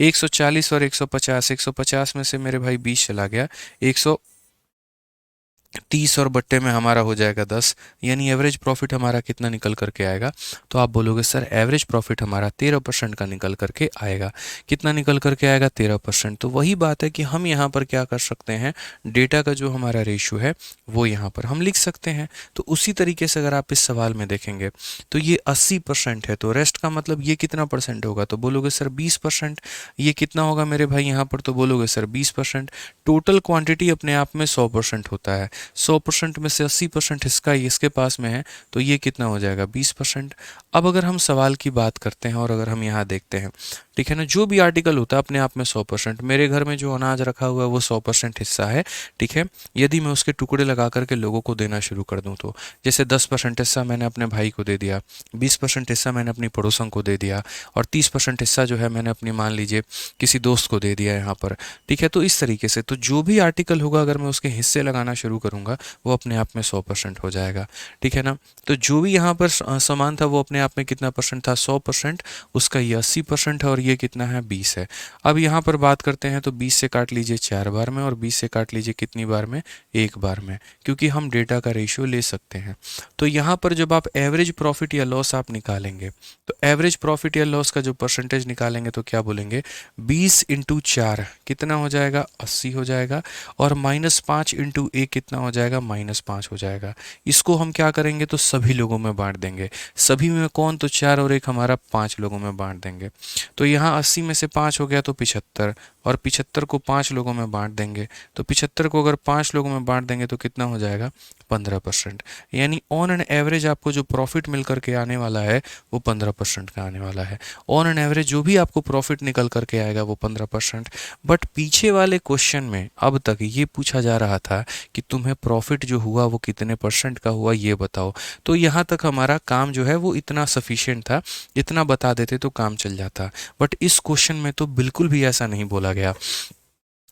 S1: 140 और 150, 150 में से मेरे भाई 20 चला गया, 130 और बट्टे में हमारा हो जाएगा 10, यानी एवरेज प्रॉफिट हमारा कितना निकल करके आएगा? तो आप बोलोगे सर एवरेज प्रॉफिट हमारा 13% का निकल करके आएगा। कितना निकल करके आएगा? 13%। तो वही बात है कि हम यहाँ पर क्या कर सकते हैं, डेटा का जो हमारा रेशियो है वो यहाँ पर हम लिख सकते हैं। तो उसी तरीके से अगर आप इस सवाल में देखेंगे तो ये 80% है, तो रेस्ट का मतलब ये कितना परसेंट होगा? तो बोलोगे सर 20%। ये कितना होगा मेरे भाई यहाँ पर? तो बोलोगे सर 20%। टोटल क्वांटिटी अपने आप में 100% होता है, 100% में से 80% हिस्सा इसके पास में है, तो ये कितना हो जाएगा? 20%। अब अगर हम सवाल की बात करते हैं और अगर हम यहाँ देखते हैं, ठीक है ना, जो भी आर्टिकल होता है अपने आप में 100%। मेरे घर में जो अनाज रखा हुआ है वो 100% हिस्सा है, ठीक है। यदि मैं उसके टुकड़े लगा करके लोगों को देना शुरू कर दूं, तो जैसे 10% हिस्सा मैंने अपने भाई को दे दिया, 20% हिस्सा मैंने अपनी पड़ोसन को दे दिया, और 30% हिस्सा जो है मैंने अपनी मान लीजिए किसी दोस्त को दे दिया यहाँ पर, ठीक है। तो इस तरीके से तो जो भी आर्टिकल होगा अगर मैं उसके हिस्से लगाना शुरू करूँगा वो अपने आप में 100% हो जाएगा, ठीक है ना। तो जो भी यहाँ पर सामान था वो अपने आप में कितना परसेंट था? 100%। उसका ये 80% है और ये कितना है? 20 है। अब यहाँ पर बात करते हैं तो 20 से काट लीजिए 4 बार में, और 20 से काट लीजिए कितनी बार में? 1 बार में, क्योंकि हम डेटा का रेशियो ले सकते हैं। तो यहाँ पर जब आप एवरेज प्रॉफिट या लॉस आप निकालेंगे तो एवरेज प्रॉफिट या लॉस का जो परसेंटेज निकालेंगे तो क्या बोलेंगे? 20 × 4 कितना हो जाएगा? 80 हो जाएगा, और -5 × 1 कितना हो जाएगा? -5 हो जाएगा। इसको हम क्या करेंगे? तो सभी लोगों में बांट देंगे। सभी में कौन? तो 4 और 1 हमारा 5 लोगों में बांट देंगे। तो यहाँ 80 में से 5 हो गया तो 75, और 75 को 5 लोगों में बांट देंगे, तो 75 को अगर 5 लोगों में बांट देंगे तो कितना हो जाएगा? 15%। यानी ऑन एन एवरेज आपको जो प्रॉफिट मिल करके आने वाला है वो 15% का आने वाला है। ऑन एन एवरेज जो भी आपको प्रॉफिट निकल करके आएगा वो 15%। बट पीछे वाले क्वेश्चन में अब तक ये पूछा जा रहा था कि तुम्हें तुम्हें प्रॉफिट जो हुआ वो कितने परसेंट का हुआ ये बताओ। तो यहाँ तक हमारा काम जो है वो इतना सफिशिएंट था, इतना बता देते तो काम चल जाता। बट इस क्वेश्चन में तो बिल्कुल भी ऐसा नहीं बोला गया।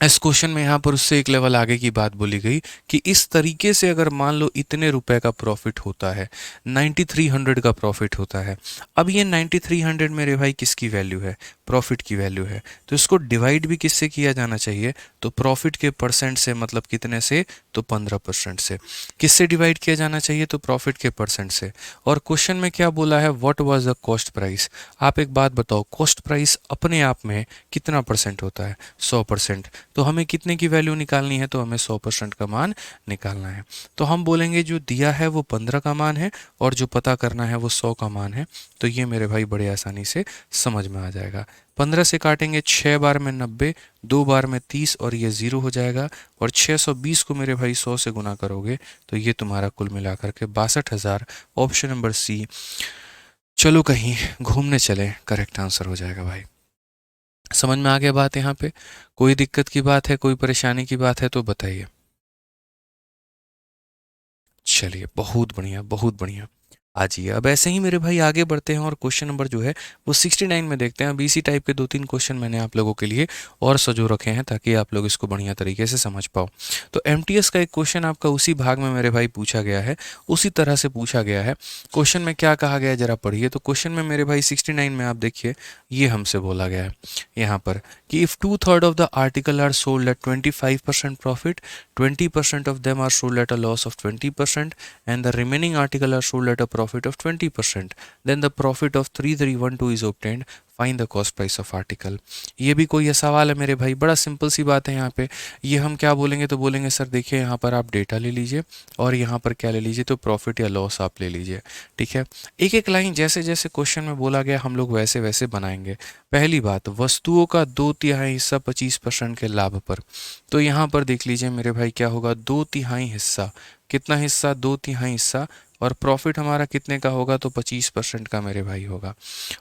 S1: इस क्वेश्चन में यहाँ पर उससे एक लेवल आगे की बात बोली गई कि इस तरीके से अगर मान लो इतने रुपए का प्रॉफिट होता है, 9300 का प्रॉफिट होता है। अब ये 9300 मेरे भाई किसकी वैल्यू है? प्रॉफिट की वैल्यू है। तो इसको डिवाइड भी किससे किया जाना चाहिए? तो प्रॉफिट के परसेंट से, मतलब कितने से? तो 15% से। किससे डिवाइड किया जाना चाहिए? तो प्रॉफिट के परसेंट से। और क्वेश्चन में क्या बोला है? What was the cost price. आप एक बात बताओ, कॉस्ट प्राइस अपने आप में कितना परसेंट होता है? 100%। तो हमें कितने की वैल्यू निकालनी है? तो हमें 100% का मान निकालना है। तो हम बोलेंगे जो दिया है वो 15 का मान है और जो पता करना है वो 100 का मान है। तो ये मेरे भाई बड़े आसानी से समझ में आ जाएगा। 15 से काटेंगे 6 बार में 90, 2 बार में 30 और ये 0 हो जाएगा। और 620 को मेरे भाई 100 से गुना करोगे तो ये तुम्हारा कुल मिलाकर के 62,000। ऑप्शन नंबर सी, चलो कहीं घूमने चले, करेक्ट आंसर हो जाएगा भाई। समझ में आ गया बात? यहाँ पे कोई दिक्कत की बात है, कोई परेशानी की बात है तो बताइए। चलिए, बहुत बढ़िया बहुत बढ़िया। आ जाइए, अब ऐसे ही मेरे भाई आगे बढ़ते हैं और क्वेश्चन नंबर जो है वो 69 में देखते हैं। अब इसी टाइप के 2-3 क्वेश्चन मैंने आप लोगों के लिए और सजो रखे हैं ताकि आप लोग इसको बढ़िया तरीके से समझ पाओ। तो एमटीएस का एक क्वेश्चन आपका उसी भाग में मेरे भाई पूछा गया है, उसी तरह से पूछा गया है। क्वेश्चन में क्या कहा गया है जरा पढ़िए। तो क्वेश्चन में मेरे भाई 69 में आप देखिए, ये हमसे बोला गया है यहाँ पर कि if 2/3 of the article are sold at 25% profit, 20% of them are sold at a loss of 20%, and the remaining article are sold at a profit of 20%, then the profit of 3312 is obtained. Find the cost price of article. ये भी कोई सवाल है मेरे भाई? बड़ा simple सी बात है यहाँ पे। ये हम क्या बोलेंगे? तो बोलेंगे सर देखिए यहाँ पर आप डेटा ले लीजिए और यहाँ पर क्या ले लीजिए? तो प्रॉफिट या लॉस आप ले लीजिए। ठीक है, एक एक लाइन जैसे जैसे क्वेश्चन में बोला गया हम लोग वैसे वैसे बनाएंगे। पहली बात, वस्तुओं का 2/3 हिस्सा 25% के लाभ पर। तो यहाँ पर देख लीजिए मेरे भाई क्या होगा? 2/3 हिस्सा। कितना हिस्सा? 2/3 हिस्सा। और प्रॉफिट हमारा कितने का होगा? तो 25% का मेरे भाई होगा।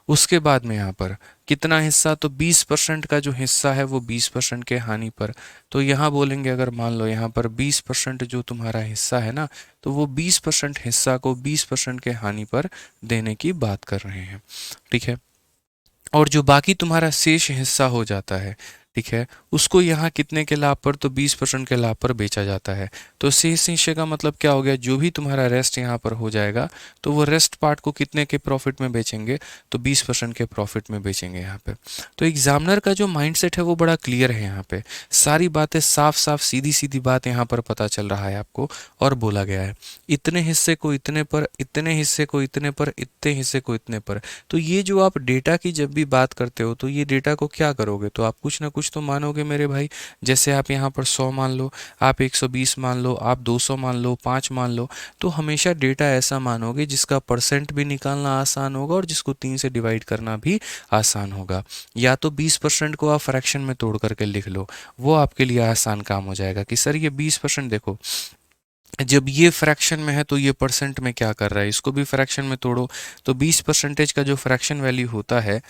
S1: उसके बाद में यहाँ पर कितना हिस्सा? तो 20% का जो हिस्सा है वो 20% के हानि पर। तो यहाँ बोलेंगे अगर मान लो यहाँ पर 20% जो तुम्हारा हिस्सा है ना, तो वो 20% हिस्सा को 20% के हानि पर देने की बात कर रहे हैं। ठीक है, और जो बाकी तुम्हारा शेष हिस्सा हो जाता है, ठीक है, उसको यहाँ कितने के लाभ पर? तो 20% के लाभ पर बेचा जाता है। तो शेष हिस्से का मतलब क्या हो गया? जो भी तुम्हारा रेस्ट यहाँ पर हो जाएगा तो वो रेस्ट पार्ट को कितने के प्रॉफिट में बेचेंगे? तो 20% के प्रॉफिट में बेचेंगे यहाँ पे। तो एग्जामिनर का जो माइंडसेट है वो बड़ा क्लियर है यहाँ पे। सारी बातें साफ साफ सीधी सीधी बात यहाँ पर पता चल रहा है आपको। और बोला गया है इतने हिस्से को इतने पर, इतने हिस्से को इतने पर, इतने हिस्से को इतने पर। तो ये जो आप डेटा की जब भी बात करते हो तो ये डेटा को क्या करोगे? तो आप कुछ ना कुछ तो मानोगे मेरे भाई। जैसे आप यहाँ पर 100 मान लो, आप 120 मान लो, आप 200 मान लो, 5 मान लो। तो हमेशा डेटा ऐसा मानोगे जिसका परसेंट भी निकालना आसान होगा और जिसको 3 से डिवाइड करना भी आसान होगा। या तो 20% को आप फ्रैक्शन में तोड़ करके लिख लो, वो आपके लिए आसान काम हो जाएगा कि सर ये 20%, देखो जब ये फ्रैक्शन में है तो ये परसेंट में क्या कर रहा है, इसको भी फ्रैक्शन में तोड़ो। तो 20% का जो फ्रैक्शन वैल्यू होता है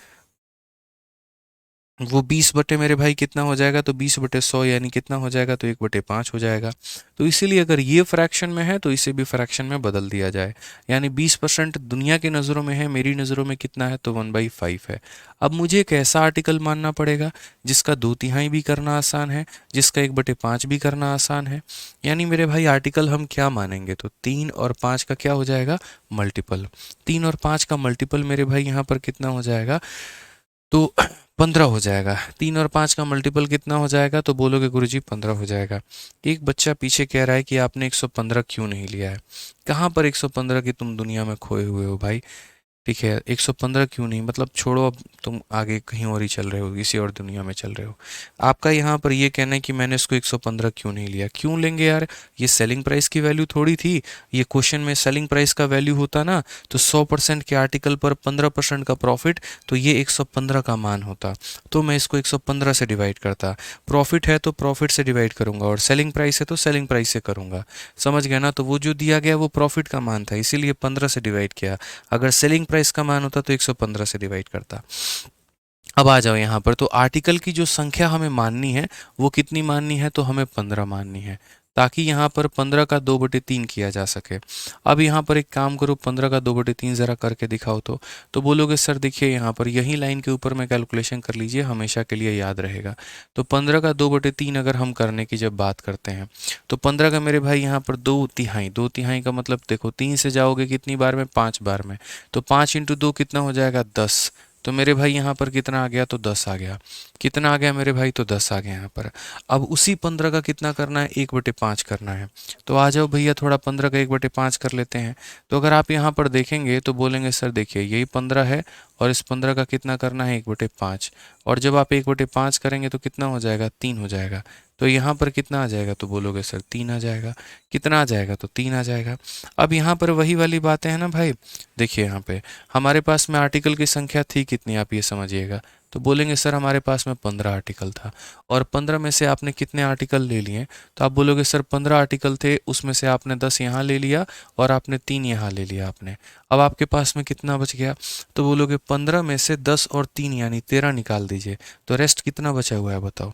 S1: वो 20 बटे मेरे भाई कितना हो जाएगा? तो 20/100 यानी कितना हो जाएगा? तो 1/5 हो जाएगा। तो इसीलिए अगर ये फ्रैक्शन में है तो इसे भी फ्रैक्शन में बदल दिया जाए। यानी 20% दुनिया की नज़रों में है, मेरी नज़रों में कितना है? तो 1/5 है। अब मुझे एक ऐसा आर्टिकल मानना पड़ेगा जिसका 2/3 भी करना आसान है, जिसका 1/5 भी करना आसान है। यानी मेरे भाई आर्टिकल हम क्या मानेंगे? तो 3 और 5 का क्या हो जाएगा? मल्टीपल। 3 और 5 का मल्टीपल मेरे भाई यहाँ पर कितना हो जाएगा? तो 15 हो जाएगा। 3 और 5 का मल्टीपल कितना हो जाएगा? तो बोलोगे गुरुजी 15 हो जाएगा। एक बच्चा पीछे कह रहा है कि आपने 115 क्यों नहीं लिया है? कहाँ पर 115 की तुम दुनिया में खोए हुए हो भाई? ठीक है, 115 क्यों नहीं? मतलब छोड़ो, अब तुम आगे कहीं और ही चल रहे हो, किसी और दुनिया में चल रहे हो। आपका यहाँ पर ये कहना है कि मैंने इसको 115 क्यों नहीं लिया? क्यों लेंगे यार? ये सेलिंग प्राइस की वैल्यू थोड़ी थी। ये क्वेश्चन में सेलिंग प्राइस का वैल्यू होता ना तो 100% के आर्टिकल पर 15% का प्रॉफिट, तो ये 115 का मान होता। तो मैं इसको 115 से डिवाइड करता। प्रॉफिट है तो प्रॉफिट से डिवाइड करूंगा और सेलिंग प्राइस है तो सेलिंग प्राइस से करूंगा। समझ गया ना? तो वो जो दिया गया वो प्रॉफिट का मान था, इसीलिए 15 से डिवाइड किया। अगर सेलिंग प्राइस का मान होता तो 115 से डिवाइड करता। अब आ जाओ यहाँ पर, तो आर्टिकल की जो संख्या हमें माननी है वो कितनी माननी है? तो हमें 15 माननी है। ताकि यहाँ पर 15 का 2/3 किया जा सके। अब यहाँ पर एक काम करो, 15 का 2/3 ज़रा करके दिखाओ तो बोलोगे सर देखिए यहाँ पर यही लाइन के ऊपर में कैलकुलेशन कर लीजिए, हमेशा के लिए याद रहेगा। तो 15 का 2/3 अगर हम करने की जब बात करते हैं तो 15 का मेरे भाई यहाँ पर 2/3, 2/3 का मतलब देखो 3 से जाओगे कितनी बार में, 5 बार में, तो 5 इंटू 2 कितना हो जाएगा, 10। तो मेरे भाई यहाँ पर कितना आ गया, तो 10 आ गया। कितना आ गया मेरे भाई, तो 10 आ गया यहाँ पर। अब उसी 15 का कितना करना है, 1/5 करना है। तो आ जाओ भैया थोड़ा 15 का 1/5 कर लेते हैं। तो अगर आप यहाँ पर देखेंगे तो बोलेंगे सर देखिए यही 15 है और इस 15 का कितना करना है, 1/5। और जब आप 1/5 करेंगे तो कितना हो जाएगा, 3 हो जाएगा। तो यहाँ पर कितना आ जाएगा, तो बोलोगे सर 3 आ जाएगा। कितना आ जाएगा, तो 3 आ जाएगा। अब यहाँ पर वही वाली बातें हैं ना भाई। देखिए यहाँ पे हमारे पास में आर्टिकल की संख्या थी कितनी, आप ये समझिएगा। तो बोलेंगे सर हमारे पास में 15 आर्टिकल था और 15 में से आपने कितने आर्टिकल ले लिए, तो आप बोलोगे सर 15 आर्टिकल थे, उसमें से आपने 10 यहाँ ले लिया और आपने 3 यहाँ ले लिया आपने। अब आपके पास में कितना बच गया, तो बोलोगे 15 में से 10 और 3 यानी 13 निकाल दीजिए। तो रेस्ट कितना बचा हुआ है बताओ,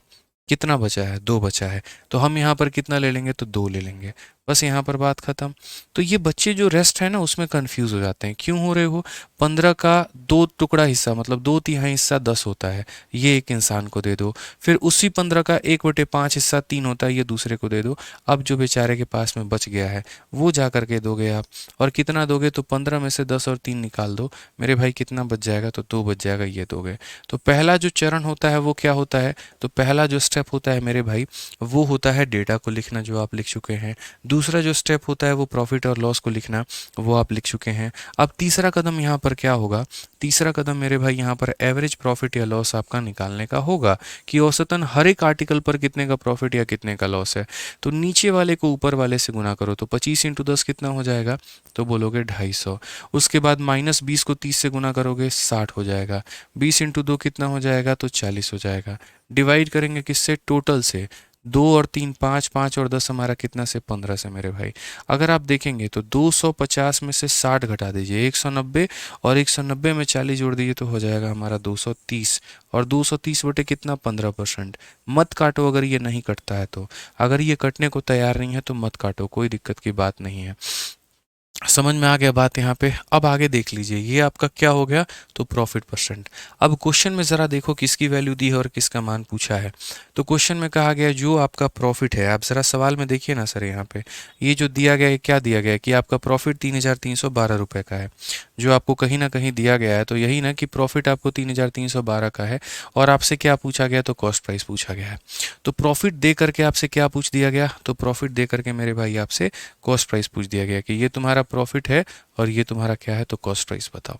S1: कितना बचा है, 2 बचा है। तो हम यहाँ पर कितना ले लेंगे, तो 2 ले लेंगे। बस यहाँ पर बात खत्म। तो ये बच्चे जो रेस्ट है ना उसमें कंफ्यूज हो जाते हैं, क्यों हो रहे हो। 15 का 2 टुकड़ा हिस्सा मतलब 2/3 हिस्सा 10 होता है, ये एक इंसान को दे दो। फिर उसी 15 का 1/5 हिस्सा 3 होता है, ये दूसरे को दे दो। अब जो बेचारे के पास में बच गया है वो जा करके दोगे आप। और कितना दोगे, तो 15 में से 10 और 3 निकाल दो मेरे भाई, कितना बच जाएगा, तो 2 बच जाएगा, ये दोगे। तो पहला जो चरण होता है वो क्या होता है, तो पहला जो स्टेप होता है मेरे भाई वो होता है डेटा को लिखना, जो आप लिख चुके हैं। दूसरा जो स्टेप होता है वो प्रॉफिट और लॉस को लिखना, वो आप लिख चुके हैं। अब तीसरा कदम यहाँ पर क्या होगा, तीसरा कदम मेरे भाई यहाँ पर एवरेज प्रॉफिट या लॉस आपका निकालने का होगा कि औसतन हर एक आर्टिकल पर कितने का प्रॉफिट या कितने का लॉस है। तो नीचे वाले को ऊपर वाले से गुना करो, तो 25 इंटू 10 कितना हो जाएगा, तो बोलोगे 250। उसके बाद -20 को 30 से गुना करोगे 60 हो जाएगा। 20 इंटू 2 कितना हो जाएगा, तो 40 हो जाएगा। डिवाइड करेंगे किससे, टोटल से। 2 और 3 5, 5 और 10 हमारा कितना से, 15 से मेरे भाई। अगर आप देखेंगे तो 250 में से 60 घटा दीजिए 190, और 190 में 40 जोड़ दीजिए तो हो जाएगा हमारा 230। और 230 बटे कितना, 15%। मत काटो अगर ये नहीं कटता है तो। अगर ये कटने को तैयार नहीं है तो मत काटो, कोई दिक्कत की बात नहीं है। समझ में आ गया बात यहाँ पे। अब आगे देख लीजिए, ये आपका क्या हो गया, तो प्रॉफिट परसेंट। अब क्वेश्चन में ज़रा देखो किसकी वैल्यू दी है और किसका मान पूछा है। तो क्वेश्चन में कहा गया जो आपका प्रॉफिट है, आप ज़रा सवाल में देखिए ना सर, यहाँ पे ये जो दिया गया है क्या दिया गया है कि आपका प्रॉफिट 3,312 रुपये का है। जो आपको कहीं ना कहीं दिया गया है तो यही ना कि प्रॉफिट आपको 3,312 का है, और आपसे क्या पूछा गया, तो कॉस्ट प्राइस पूछा गया है। तो प्रॉफिट दे करके आपसे क्या पूछ दिया गया, तो प्रॉफिट दे करके मेरे भाई आपसे कॉस्ट प्राइस पूछ दिया गया कि ये तुम्हारा प्रॉफिट है और ये तुम्हारा क्या है, तो कॉस्ट प्राइस बताओ।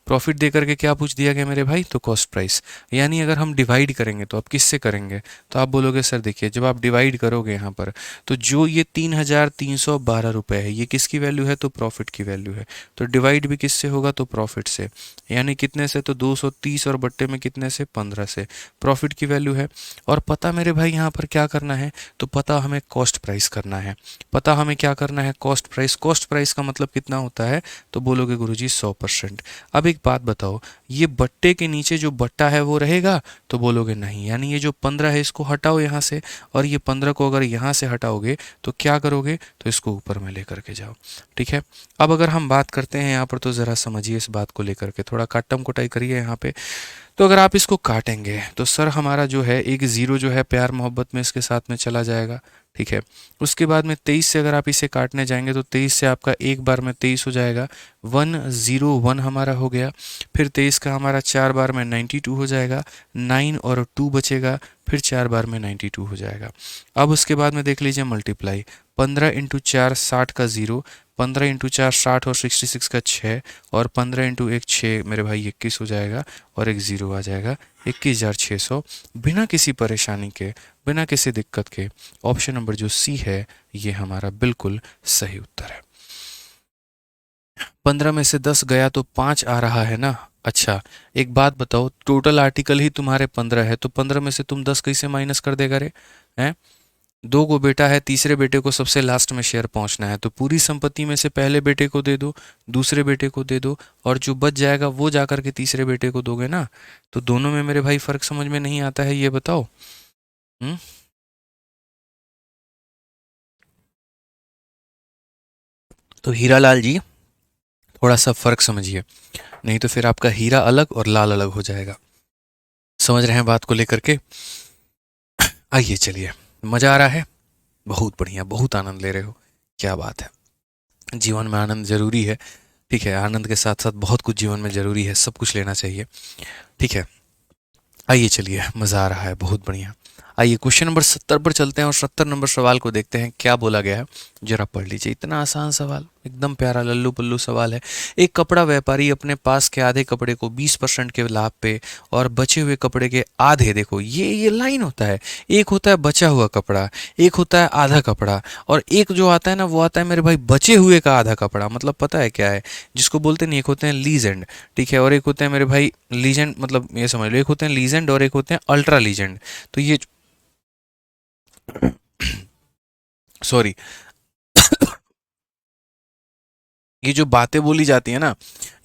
S1: प्रॉफिट दे करके क्या पूछ दिया गया मेरे भाई, तो कॉस्ट प्राइस। यानी अगर हम डिवाइड करेंगे तो आप किससे करेंगे, तो आप बोलोगे सर देखिए जब आप डिवाइड करोगे यहाँ पर तो जो ये 3,312 रुपये है ये किसकी वैल्यू है, तो प्रॉफिट की वैल्यू है। तो डिवाइड भी किससे होगा, तो प्रॉफिट से। यानी कितने से, तो 230 और बट्टे में कितने से, 15 से। प्रॉफिट की वैल्यू है। और पता मेरे भाई यहाँ पर क्या करना है, तो पता हमें कॉस्ट प्राइस करना है। पता हमें क्या करना है, कॉस्ट प्राइस। कॉस्ट प्राइस का मतलब कितना होता है, तो बोलोगे गुरुजी 100%। अब एक बात बताओ, ये बट्टे के नीचे जो बट्टा है वो रहेगा, तो बोलोगे नहीं। यानी ये जो 15 है इसको हटाओ यहाँ से, और ये 15 को अगर यहाँ से हटाओगे तो क्या करोगे, तो इसको ऊपर में लेकर के जाओ। ठीक है। अब अगर हम बात करते हैं यहाँ पर तो ज़रा समझिए इस बात को लेकर के, थोड़ा काटम कुटाई करिए यहाँ पे। तो अगर आप इसको काटेंगे तो सर हमारा जो है एक ज़ीरो जो है प्यार मोहब्बत में इसके साथ में चला जाएगा। ठीक है। उसके बाद में 23 से अगर आप इसे काटने जाएंगे तो 23 से आपका एक बार में 23 हो जाएगा, 101 हमारा हो गया। फिर 23 का हमारा 4 बार में 92 हो जाएगा, 9 और 2 बचेगा, फिर 4 बार में 92 हो जाएगा। अब उसके बाद में देख लीजिए मल्टीप्लाई, 15 इंटू 4 60 का 0, 15 इंटू 4 60 और 66 का 6, और 15 इंटू 1 6 मेरे भाई 21 हो जाएगा, और एक ज़ीरो आ जाएगा, 21,600। बिना किसी परेशानी के, बिना किसी दिक्कत के ऑप्शन नंबर जो सी है ये हमारा बिल्कुल सही उत्तर है। 15 में से 10 गया तो 5 आ रहा है ना। अच्छा एक बात बताओ, टोटल आर्टिकल ही तुम्हारे 15 है तो 15 में से तुम 10 कैसे माइनस कर देगा रे, हैं। 2 को बेटा है, तीसरे बेटे को सबसे लास्ट में शेयर पहुंचना है, तो पूरी संपत्ति में से पहले बेटे को दे दो, दूसरे बेटे को दे दो, और जो बच जाएगा वो जाकर के तीसरे बेटे को दोगे ना। तो दोनों में मेरे भाई फर्क समझ में नहीं आता है, ये बताओ। हम्म। तो हीरा लाल जी थोड़ा सा फर्क समझिए, नहीं तो फिर आपका हीरा अलग और लाल अलग हो जाएगा। समझ रहे हैं बात को लेकर के? आइए चलिए, मजा आ रहा है? बहुत बढ़िया, बहुत आनंद ले रहे हो, क्या बात है। जीवन में आनंद जरूरी है, ठीक है। आनंद के साथ साथ बहुत कुछ जीवन में जरूरी है, सब कुछ लेना चाहिए, ठीक है। आइए चलिए, मज़ा आ रहा है, बहुत बढ़िया। आइए क्वेश्चन नंबर 70 पर चलते हैं और 70 नंबर सवाल को देखते हैं क्या बोला गया है। जरा पढ़ लीजिए, इतना आसान सवाल, एकदम प्यारा लल्लू पल्लू सवाल है। एक कपड़ा व्यापारी अपने पास के आधे कपड़े को 20% के लाभ पे और बचे हुए कपड़े के आधे, देखो ये लाइन होता है, एक होता है बचा हुआ कपड़ा, एक होता है आधा कपड़ा, और एक जो आता है ना वो आता है मेरे भाई बचे हुए का आधा कपड़ा। मतलब पता है क्या है, जिसको बोलते नहीं, एक होते हैं लीजेंड, ठीक है, और एक होते हैं मेरे भाई लीजेंड, मतलब ये समझ लो, एक होते हैं लीजेंड और एक होते हैं अल्ट्रा लीजेंड। तो ये सॉरी, ये जो बातें बोली जाती है ना,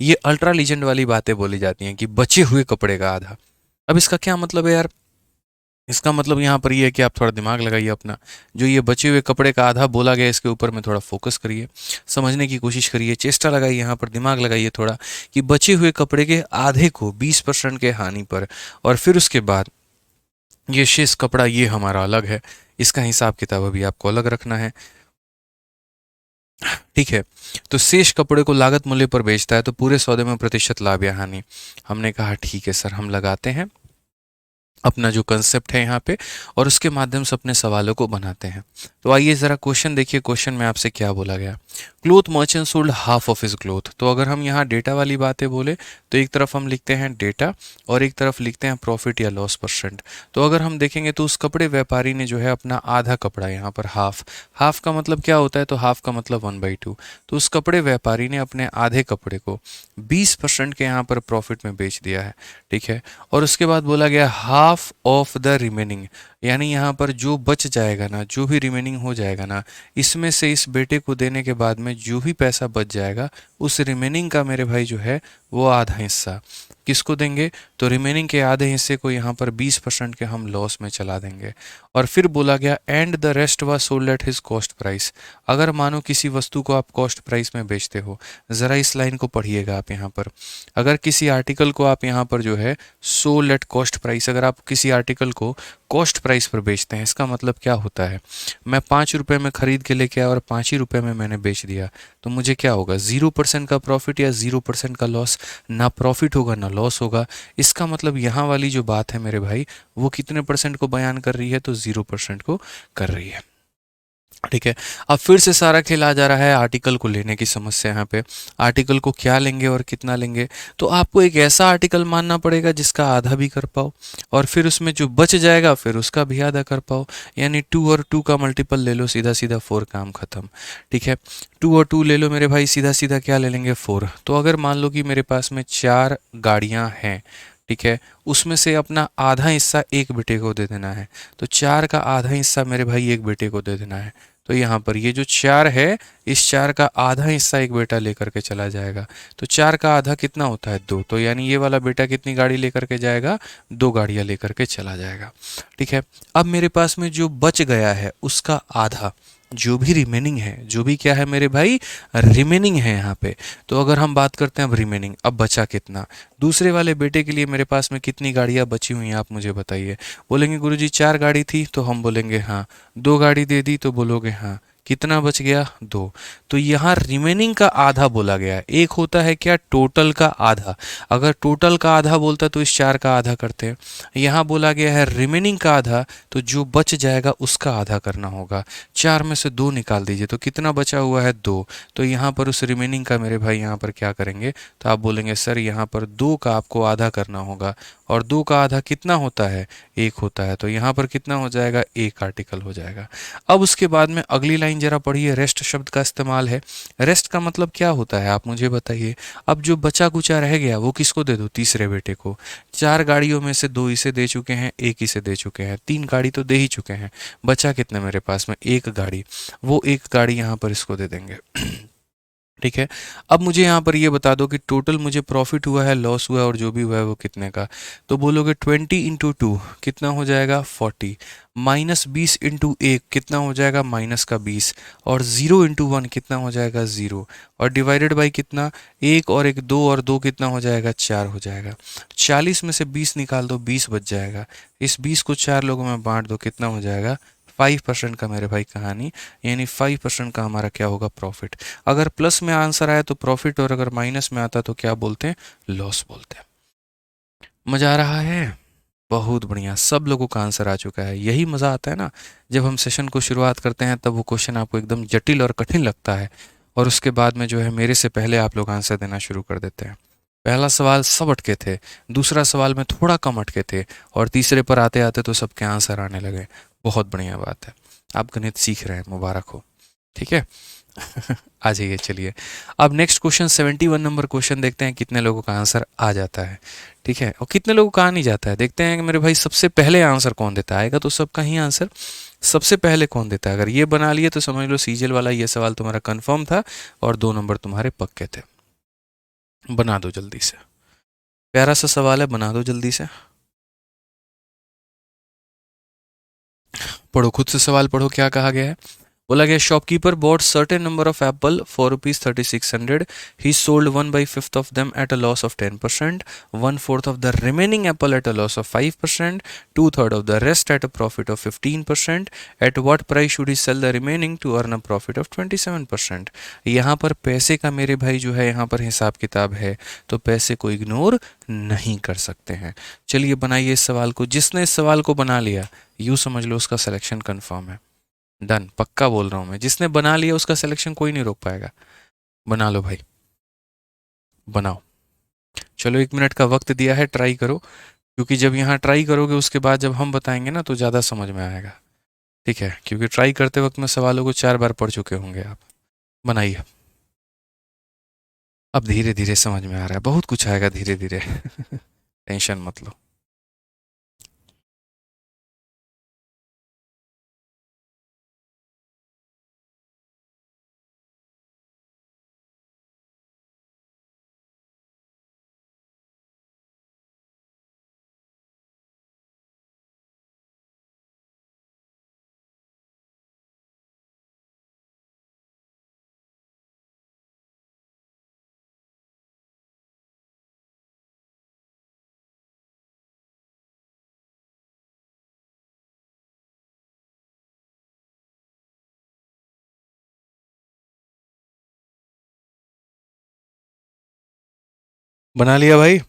S1: ये अल्ट्रा लीजेंड वाली बातें बोली जाती हैं कि बचे हुए कपड़े का आधा। अब इसका क्या मतलब है यार? इसका मतलब यहाँ पर ये है कि आप थोड़ा दिमाग लगाइए अपना, जो ये बचे हुए कपड़े का आधा बोला गया इसके ऊपर में थोड़ा फोकस करिए, समझने की कोशिश करिए, चेष्टा लगाइए, यहाँ पर दिमाग लगाइए थोड़ा, कि बचे हुए कपड़े के आधे को 20% के हानि पर, और फिर उसके बाद ये शेष कपड़ा ये हमारा अलग है, इसका हिसाब किताब अभी आपको अलग रखना है, ठीक है। तो शेष कपड़े को लागत मूल्य पर बेचता है तो पूरे सौदे में प्रतिशत लाभ या हानि। हमने कहा ठीक है सर, हम लगाते हैं अपना जो कंसेप्ट है यहाँ पे, और उसके माध्यम से अपने सवालों को बनाते हैं। तो आइए ज़रा क्वेश्चन देखिए, क्वेश्चन में आपसे क्या बोला गया। Cloth merchant sold half of his cloth. तो अगर हम यहाँ डेटा वाली बातें बोले तो एक तरफ हम लिखते हैं डेटा और एक तरफ लिखते हैं प्रॉफिट या लॉस परसेंट। तो अगर हम देखेंगे तो उस कपड़े व्यापारी ने जो है अपना आधा कपड़ा, यहाँ पर हाफ, हाफ का मतलब क्या होता है, तो हाफ का मतलब 1/2। तो उस कपड़े व्यापारी ने अपने आधे कपड़े को 20% के यहाँ पर प्रॉफिट में बेच दिया है, ठीक है। और उसके बाद बोला गया हाफ ऑफ द रिमेनिंग, यानी यहाँ पर जो बच जाएगा ना, जो भी रिमेनिंग हो जाएगा ना, इसमें से इस बेटे को देने के बाद में जो भी पैसा बच जाएगा उस रिमेनिंग का मेरे भाई जो है वो आधा हिस्सा किसको देंगे, तो रिमेनिंग के आधे हिस्से को यहाँ पर 20% के हम लॉस में चला देंगे। और फिर बोला गया and the rest was sold at his cost price. अगर मानो किसी वस्तु को आप कॉस्ट प्राइस में बेचते हो, ज़रा इस लाइन को पढ़िएगा आप यहाँ पर, अगर किसी आर्टिकल को आप यहाँ पर जो है सोल्ड एट कॉस्ट प्राइस, अगर आप किसी आर्टिकल को कॉस्ट प्राइस पर बेचते हैं, इसका मतलब क्या होता है, मैं 5 रुपये में खरीद के लेके आया और 5 ही रुपये में मैंने बेच दिया, तो मुझे क्या होगा, 0% का प्रॉफिट या 0% का लॉस, ना प्रॉफिट होगा ना लॉस होगा। इसका मतलब यहाँ वाली जो बात है मेरे भाई, वो कितने परसेंट को बयान कर रही है, तो 0% को कर रही है, ठीक है। अब फिर से सारा खेल आ जा रहा है आर्टिकल को लेने की समस्या। यहाँ पे आर्टिकल को क्या लेंगे और कितना लेंगे, तो आपको एक ऐसा आर्टिकल मानना पड़ेगा जिसका आधा भी कर पाओ, और फिर उसमें जो बच जाएगा फिर उसका भी आधा कर पाओ, यानी 2 और 2 का मल्टीपल ले लो, सीधा सीधा 4, काम खत्म, ठीक है। 2 और 2 ले लो मेरे भाई, सीधा सीधा क्या ले लेंगे, 4। तो अगर मान लो कि मेरे पास में 4 गाड़ियाँ हैं, ठीक है, उसमें से अपना आधा हिस्सा एक बेटे को दे देना है, तो 4 का आधा हिस्सा मेरे भाई एक बेटे को दे देना है। तो यहाँ पर ये जो 4 है, इस 4 का आधा हिस्सा एक बेटा लेकर के चला जाएगा, तो 4 का आधा कितना होता है, 2। तो यानी ये वाला बेटा कितनी गाड़ी लेकर के जाएगा, 2 गाड़ियाँ लेकर के चला जाएगा, ठीक है। अब मेरे पास में जो बच गया है उसका आधा, जो भी रिमेनिंग है, जो भी क्या है मेरे भाई, रिमेनिंग है यहाँ पे। तो अगर हम बात करते हैं अब रिमेनिंग, अब बचा कितना, दूसरे वाले बेटे के लिए मेरे पास में कितनी गाड़ियाँ बची हुई हैं आप मुझे बताइए। बोलेंगे गुरुजी 4 गाड़ी थी, तो हम बोलेंगे हाँ। 2 गाड़ी दे दी, तो बोलोगे हाँ। कितना बच गया, 2। तो यहाँ रिमेनिंग का आधा बोला गया है। एक होता है क्या, टोटल का आधा, अगर टोटल का आधा बोलता तो इस 4 का आधा करते हैं, यहाँ बोला गया है रिमेनिंग का आधा, तो जो बच जाएगा उसका आधा करना होगा। 4 में से 2 निकाल दीजिए, तो कितना बचा हुआ है, 2। तो यहाँ पर उस रिमेनिंग का मेरे भाई यहाँ पर क्या करेंगे, तो आप बोलेंगे सर यहाँ पर 2 का आपको आधा करना होगा, और 2 का आधा कितना होता है, 1 होता है, तो यहाँ पर कितना हो जाएगा, 1 आर्टिकल हो जाएगा। अब उसके बाद में अगली लाइन जरा पढ़िए, रेस्ट शब्द का इस्तेमाल है। रेस्ट का मतलब क्या होता है आप मुझे बताइए। अब जो बचा कुचा रह गया वो किसको दे दो, तीसरे बेटे को। 4 गाड़ियों में से 2 इसे दे चुके हैं, 1 इसे दे चुके हैं, 3 गाड़ी तो दे ही चुके हैं, बचा कितना मेरे पास में, 1 गाड़ी, वो 1 गाड़ी यहाँ पर इसको दे देंगे। ठीक है। अब मुझे यहाँ पर ये बता दो कि टोटल मुझे प्रॉफिट हुआ है, लॉस हुआ है, और जो भी हुआ है वो कितने का। तो बोलोगे 20 × 2 कितना हो जाएगा 40, -20 × 1 कितना हो जाएगा -20, और 0 × 1 कितना हो जाएगा 0, और डिवाइडेड बाई कितना, एक और एक दो, और दो कितना हो जाएगा 4 हो जाएगा। 40 में से 20 निकाल दो, 20 बच जाएगा। इस 20 को 4 लोगों में बांट दो, कितना हो जाएगा 5% का मेरे भाई कहानी, यानी 5% का हमारा क्या होगा प्रॉफिट। अगर प्लस में आंसर आया तो प्रॉफिट, और अगर माइनस में आता तो क्या बोलते हैं, लॉस बोलते हैं। मजा आ रहा है? बहुत बढ़िया, सब लोगों का आंसर आ चुका है। यही मज़ा आता है ना, जब हम सेशन को शुरुआत करते हैं तब वो क्वेश्चन आपको एकदम जटिल और कठिन लगता है, और उसके बाद में जो है मेरे से पहले आप लोग आंसर देना शुरू कर देते हैं। पहला सवाल सब अटके थे, दूसरा सवाल में थोड़ा कम अटके थे, और तीसरे पर आते आते तो सबके आंसर आने लगे। बहुत बढ़िया बात है, आप गणित सीख रहे हैं, मुबारक हो। ठीक है। आ जाइए, चलिए अब नेक्स्ट क्वेश्चन 71 नंबर क्वेश्चन देखते हैं कितने लोगों का आंसर आ जाता है। ठीक है, और कितने लोगों का आ नहीं जाता है, देखते हैं कि मेरे भाई सबसे पहले आंसर कौन देता आएगा तो सबका ही आंसर सबसे पहले कौन देता है। अगर ये बना लिए तो समझ लो सीजल वाला ये सवाल तुम्हारा कंफर्म था, और 2 नंबर तुम्हारे पक्के थे। बना दो जल्दी से, प्यारा सा सवाल है, बना दो जल्दी से। पढ़ो, खुद से सवाल पढ़ो, क्या कहा गया है। बोला गया shopkeeper bought certain number of apple for ₹3600। He sold 1/5 of them at a loss of 10%, 1/4 of the remaining apple at a loss of 5%, 2/3 of the rest at a profit of 15%। At what price should he sell the remaining to earn a profit of 27%। यहाँ पर पैसे का मेरे भाई जो है यहाँ पर हिसाब किताब है, तो पैसे को इग्नोर नहीं कर सकते हैं। चलिए बनाइए इस सवाल को, जिसने इस सवाल को बना लिया यूँ समझ लो उसका सिलेक्शन कन्फर्म है। डन, पक्का बोल रहा हूं मैं, जिसने बना लिया उसका सिलेक्शन कोई नहीं रोक पाएगा। बना लो भाई, बनाओ। चलो 1 मिनट का वक्त दिया है, ट्राई करो, क्योंकि जब यहाँ ट्राई करोगे उसके बाद जब हम बताएंगे ना तो ज़्यादा समझ में आएगा। ठीक है, क्योंकि ट्राई करते वक्त में सवालों को 4 बार पढ़ चुके होंगे आप। बनाइए, अब धीरे धीरे समझ में आ रहा है, बहुत कुछ आएगा धीरे धीरे। टेंशन मत लो। बना लिया भाई?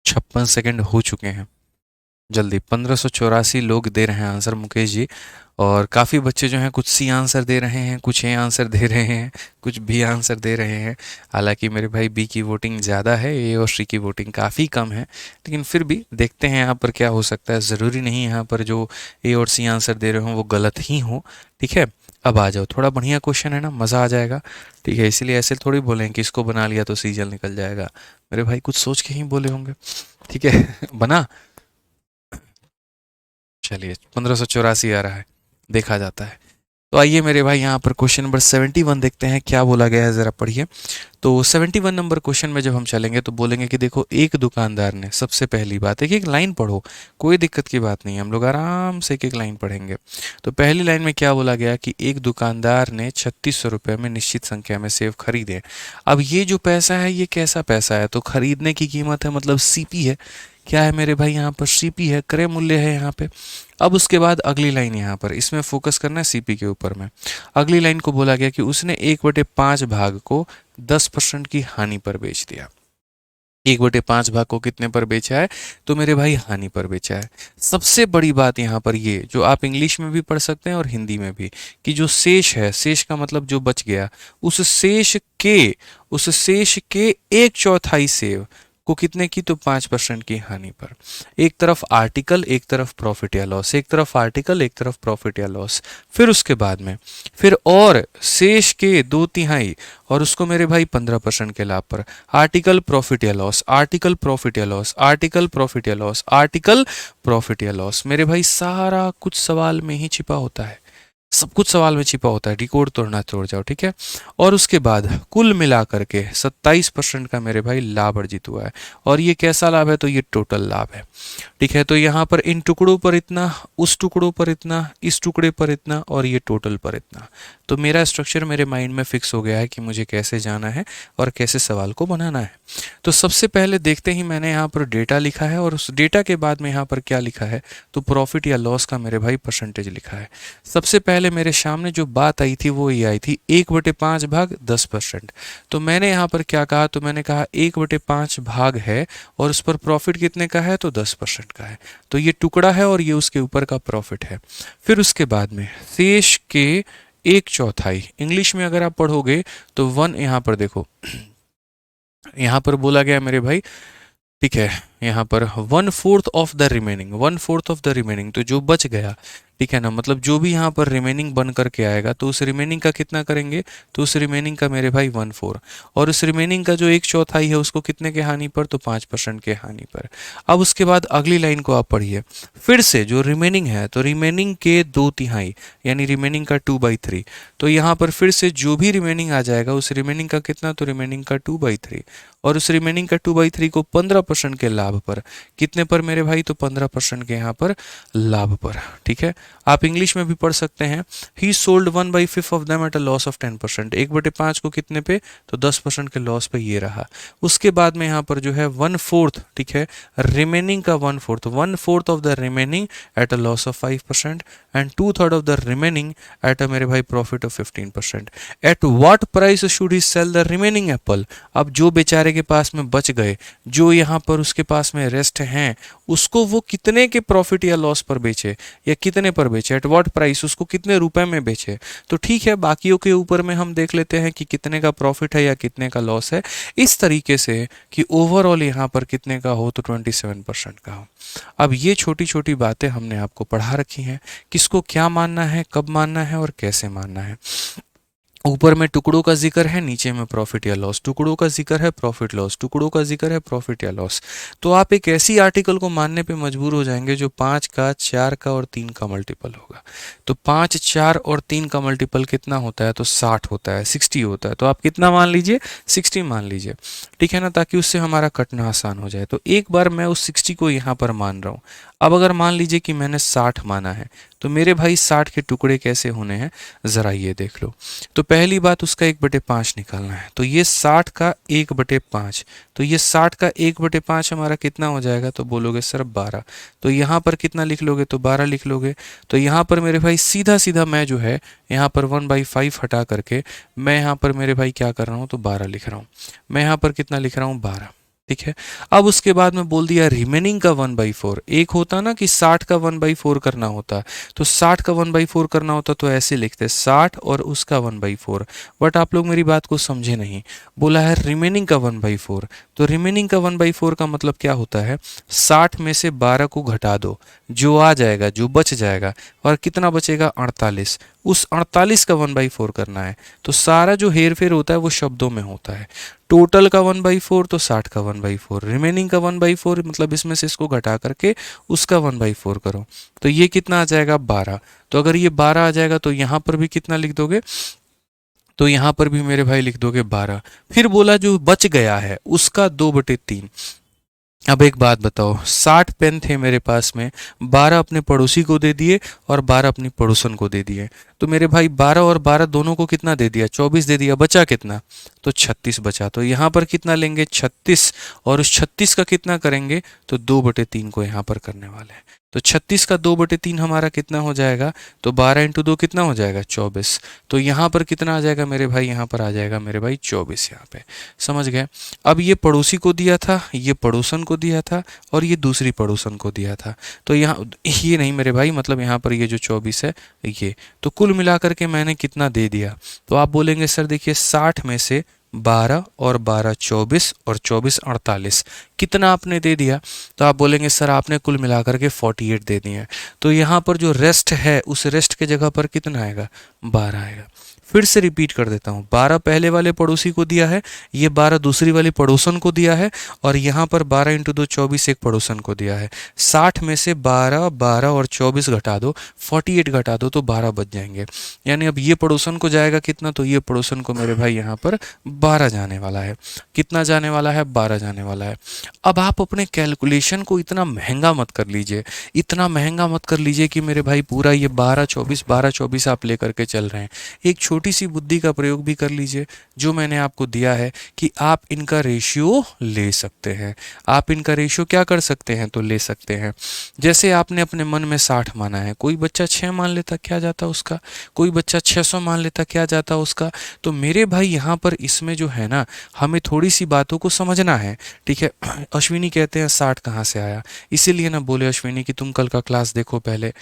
S1: 56 सेकंड हो चुके हैं, जल्दी। 1584 लोग दे रहे हैं आंसर मुकेश जी, और काफ़ी बच्चे जो हैं कुछ सी आंसर दे रहे हैं, कुछ ए आंसर दे रहे हैं, कुछ बी आंसर दे रहे हैं। हालांकि मेरे भाई बी की वोटिंग ज़्यादा है, ए और सी की वोटिंग काफ़ी कम है, लेकिन फिर भी देखते हैं यहाँ पर क्या हो सकता है। ज़रूरी नहीं यहाँ पर जो ए और सी आंसर दे रहे हों वो गलत ही हों। ठीक है, अब आ जाओ, थोड़ा बढ़िया क्वेश्चन है ना, मज़ा आ जाएगा। ठीक है, इसीलिए ऐसे थोड़ी बोलें कि इसको बना लिया तो सीजल निकल जाएगा। मेरे भाई कुछ सोच के ही बोले होंगे। ठीक है। बना, चलिए 1584 आ रहा है, देखा जाता है। तो आइए मेरे भाई यहाँ पर क्वेश्चन नंबर 71 देखते हैं क्या बोला गया है, ज़रा पढ़िए। तो 71 नंबर क्वेश्चन में जब हम चलेंगे तो बोलेंगे कि देखो एक दुकानदार ने, सबसे पहली बात है कि एक लाइन पढ़ो, कोई दिक्कत की बात नहीं है, हम लोग आराम से एक एक लाइन पढ़ेंगे। तो पहली लाइन में क्या बोला गया कि एक दुकानदार ने 3600 रुपये में निश्चित संख्या में सेब खरीदे। अब ये जो पैसा है ये कैसा पैसा है, तो खरीदने की कीमत है, मतलब सीपी है। क्या है मेरे भाई यहाँ पर, सीपी है, क्रय मूल्य है यहाँ पे। अब उसके बाद अगली लाइन, यहाँ पर इसमें फोकस करना है सीपी के ऊपर में। अगली लाइन को बोला गया कि उसने 1/5 भाग को 10% की हानि पर बेच दिया। 1/5 भाग को कितने पर बेचा है, तो मेरे भाई हानि पर बेचा है। सबसे बड़ी बात यहाँ पर ये जो आप इंग्लिश में भी पढ़ सकते हैं और हिंदी में भी, कि जो शेष है, शेष का मतलब जो बच गया, उस शेष के 1/4 सेव को कितने की, तो 5% की हानि पर। एक तरफ आर्टिकल, एक तरफ प्रॉफिट या लॉस, एक तरफ आर्टिकल, एक तरफ प्रॉफिट या लॉस। फिर उसके बाद में फिर और शेष के 2/3, और उसको मेरे भाई 15% के लाभ पर। आर्टिकल प्रॉफिट या लॉस, आर्टिकल प्रॉफिट या लॉस, आर्टिकल प्रॉफिट या लॉस, आर्टिकल प्रॉफिट या लॉस। मेरे भाई सारा कुछ सवाल में ही छिपा होता है, सब कुछ सवाल में छिपा होता है, डिकोड तोड़ना तोड़ जाओ, ठीक है। और उसके बाद कुल मिला करके 27% का मेरे भाई लाभ अर्जित हुआ है। और ये कैसा लाभ है, तो ये टोटल लाभ है, ठीक है। तो यहाँ पर इन टुकड़ों पर इतना, उस टुकड़ों पर इतना, इस टुकड़े पर इतना, और ये टोटल पर इतना। तो मेरा स्ट्रक्चर मेरे माइंड में फिक्स हो गया है कि मुझे कैसे जाना है और कैसे सवाल को बनाना है। तो सबसे पहले देखते ही मैंने यहाँ पर डेटा लिखा है, और उस डेटा के बाद में यहाँ पर क्या लिखा है, तो प्रॉफिट या लॉस का मेरे भाई परसेंटेज लिखा है। सबसे पहले मेरे सामने जो बात आई थी वो ये आई थी 1/5 भाग 10%। तो मैंने यहाँ पर क्या कहा, तो मैंने कहा 1/5 भाग है और उस पर प्रॉफिट कितने का है, तो 10% का है। तो ये टुकड़ा है और ये उसके ऊपर का प्रॉफिट है। फिर उसके बाद में शेष के 1/4, इंग्लिश में अगर आप पढ़ोगे तो 1, यहाँ पर देखो यहाँ पर बोला गया मेरे भाई, ठीक है, यहाँ पर 1/4 of the remaining, 1/4 of the remaining, तो जो बच गया, ठीक है ना, मतलब जो भी यहाँ पर रिमेनिंग बन करके आएगा तो उस रिमेनिंग का कितना करेंगे, तो उस रिमेनिंग का मेरे भाई 1/4, और उस रिमेनिंग का जो 1/4 है उसको कितने के हानि पर, तो 5% के हानि पर। अब उसके बाद अगली लाइन को आप पढ़िए, फिर से जो रिमेनिंग है तो रिमेनिंग के 2/3 यानी रिमेनिंग का 2/3। तो यहाँ पर फिर से जो भी रिमेनिंग आ जाएगा उस रिमेनिंग का कितना, तो रिमेनिंग का 2/3, और उस रिमेनिंग का 2/3 को 15% के लाभ पर, कितने पर मेरे भाई, तो 15% के यहाँ पर लाभ पर, ठीक है। आप इंग्लिश में भी पढ़ सकते हैं, ही sold 1/5 of them at a loss of 10%, 1/5 को कितने पे, तो 10% के लॉस पे ये रहा। उसके बाद में यहाँ पर जो है 1/4, ठीक है, रिमेनिंग का 1/4, 1/4 of the remaining at a loss of 5% and 2/3 of the remaining at a मेरे भाई profit of 15%। At what price should he sell the remaining apple. अब जो बेचारे के पास में बच गए, जो यहाँ पर उसके पास में रेस्ट हैं, उसको वो कितने के प्रॉफिट या लॉस पर बेचे, या कितने पर बेचे, एट व्हाट प्राइस, उसको कितने रुपए में बेचे। तो ठीक है, बाकियों के ऊपर में हम देख लेते हैं कि कितने का प्रॉफिट है या कितने का लॉस है, इस तरीके से कि ओवरऑल यहाँ पर कितने का हो, तो 27% का हो। अब ये छोटी छोटी बातें हमने आपको पढ़ा रखी हैं, किसको क्या मानना है, कब मानना है और कैसे मानना है। ऊपर में टुकड़ों का जिक्र है, नीचे में प्रॉफिट या लॉस, टुकड़ों का जिक्र है, प्रॉफिट लॉस, टुकड़ों का जिक्र है, प्रॉफिट या लॉस। तो आप एक ऐसी आर्टिकल को मानने पे मजबूर हो जाएंगे जो 5 का, 4 का और 3 का मल्टीपल होगा। तो 5, 4 और 3 का मल्टीपल कितना होता है, तो 60 होता है, 60 होता है। तो आप कितना मान लीजिए, 60 मान लीजिए, ठीक है ना, ताकि उससे हमारा कटना आसान हो जाए। तो एक बार मैं उस 60 को यहाँ पर मान रहा हूँ। अब अगर मान लीजिए कि मैंने 60 माना है, तो मेरे भाई 60 के टुकड़े कैसे होने हैं, ज़रा ये देख लो। तो पहली बात, उसका 1/5 निकालना है। तो ये 60 का 1/5, तो ये 60 का 1/5 हमारा कितना हो जाएगा, तो बोलोगे सर 12। तो यहाँ पर कितना लिख लोगे, तो 12 लिख लोगे। तो यहाँ पर मेरे भाई सीधा सीधा मैं जो है यहाँ पर 1/5 हटा करके मैं यहाँ पर मेरे भाई क्या कर रहा हूँ, तो 12 लिख रहा हूँ। मैं यहाँ पर कितना लिख रहा हूँ, 12, ठीक है। अब उसके बाद में बोल दिया रिमेनिंग का 1/4। एक होता ना कि 60 का 1/4 करना होता, तो 60 का 1/4 करना होता तो ऐसे लिखते 60 और उसका 1/4। बट आप लोग मेरी बात को समझे नहीं, बोला है रिमेनिंग का 1/4। तो रिमेनिंग का 1/4 का मतलब क्या होता है, 60 में से 12 को घटा दो, जो आ जाएगा, जो बच जाएगा, और कितना बचेगा, 48। उस 48 का 1/4 करना है। तो सारा जो हेर फेर होता है वो शब्दों में होता है। टोटल का 1/4 तो 60 का 1/4, रिमेनिंग का 1/4 मतलब इसमें से इसको घटा करके उसका 1/4 करो, तो ये कितना आ जाएगा, 12। तो अगर ये 12 आ जाएगा तो यहाँ पर भी कितना लिख दोगे, तो यहाँ पर भी मेरे भाई लिख दोगे 12। फिर बोला जो बच गया है उसका 2/3। अब एक बात बताओ, 60 पेन थे मेरे पास में, 12 अपने पड़ोसी को दे दिए और 12 अपनी पड़ोसन को दे दिए। तो मेरे भाई 12 और 12 दोनों को कितना दे दिया, 24 दे दिया, बचा कितना, तो 36 बचा। तो यहाँ पर कितना लेंगे, 36, और उस 36 का कितना करेंगे, तो 2/3 को यहाँ पर करने वाले हैं। तो 36 का 2/3 हमारा कितना हो जाएगा, तो 12 इंटू 2 कितना हो जाएगा, 24। तो यहाँ पर कितना आ जाएगा मेरे भाई, यहाँ पर आ जाएगा मेरे भाई 24। यहाँ पे समझ गए। अब ये पड़ोसी को दिया था, ये पड़ोसन को दिया था, और ये दूसरी पड़ोसन को दिया था। तो यहाँ ये नहीं मेरे भाई, मतलब यहाँ पर ये जो 24 है ये, तो कुल मिलाकर के मैंने कितना दे दिया। तो आप बोलेंगे सर देखिए 60 में से 12 और 12 24 और 24 48, कितना आपने दे दिया। तो आप बोलेंगे सर आपने कुल मिलाकर के 48 दे दिए हैं। तो यहाँ पर जो रेस्ट है उस रेस्ट के जगह पर कितना आएगा, 12 आएगा। फिर से रिपीट कर देता हूँ, 12 पहले वाले पड़ोसी को दिया है, ये 12 दूसरी वाली पड़ोसन को दिया है, और यहाँ पर 12 इंटू 2 24 एक पड़ोसन को दिया है। 60 में से 12 12 और 24 घटा दो, 48 घटा दो तो 12 बच जाएंगे। यानी अब ये पड़ोसन को जाएगा कितना, तो ये पड़ोसन को मेरे भाई यहाँ पर 12 जाने वाला है। कितना जाने वाला है, 12 जाने वाला है। अब आप अपने कैलकुलेशन को इतना महंगा मत कर लीजिए, इतना महंगा मत कर लीजिए कि मेरे भाई पूरा ये 12 24 आप लेकर के चल रहे हैं। एक छोटी सी बुद्धि का प्रयोग भी कर लीजिए, जो मैंने आपको दिया है कि आप इनका रेशियो ले सकते हैं। आप इनका रेशियो क्या कर सकते हैं, तो ले सकते हैं। जैसे आपने अपने मन में 60 माना है, कोई बच्चा 6 मान लेता, क्या जाता उसका, कोई बच्चा 600 मान लेता, क्या जाता उसका। तो मेरे भाई यहाँ पर इसमें जो है ना, हमें थोड़ी सी बातों को समझना है, ठीक है। अश्विनी कहते हैं 60 कहाँ से आया, इसीलिए ना बोले अश्विनी कि तुम कल का क्लास देखो पहले,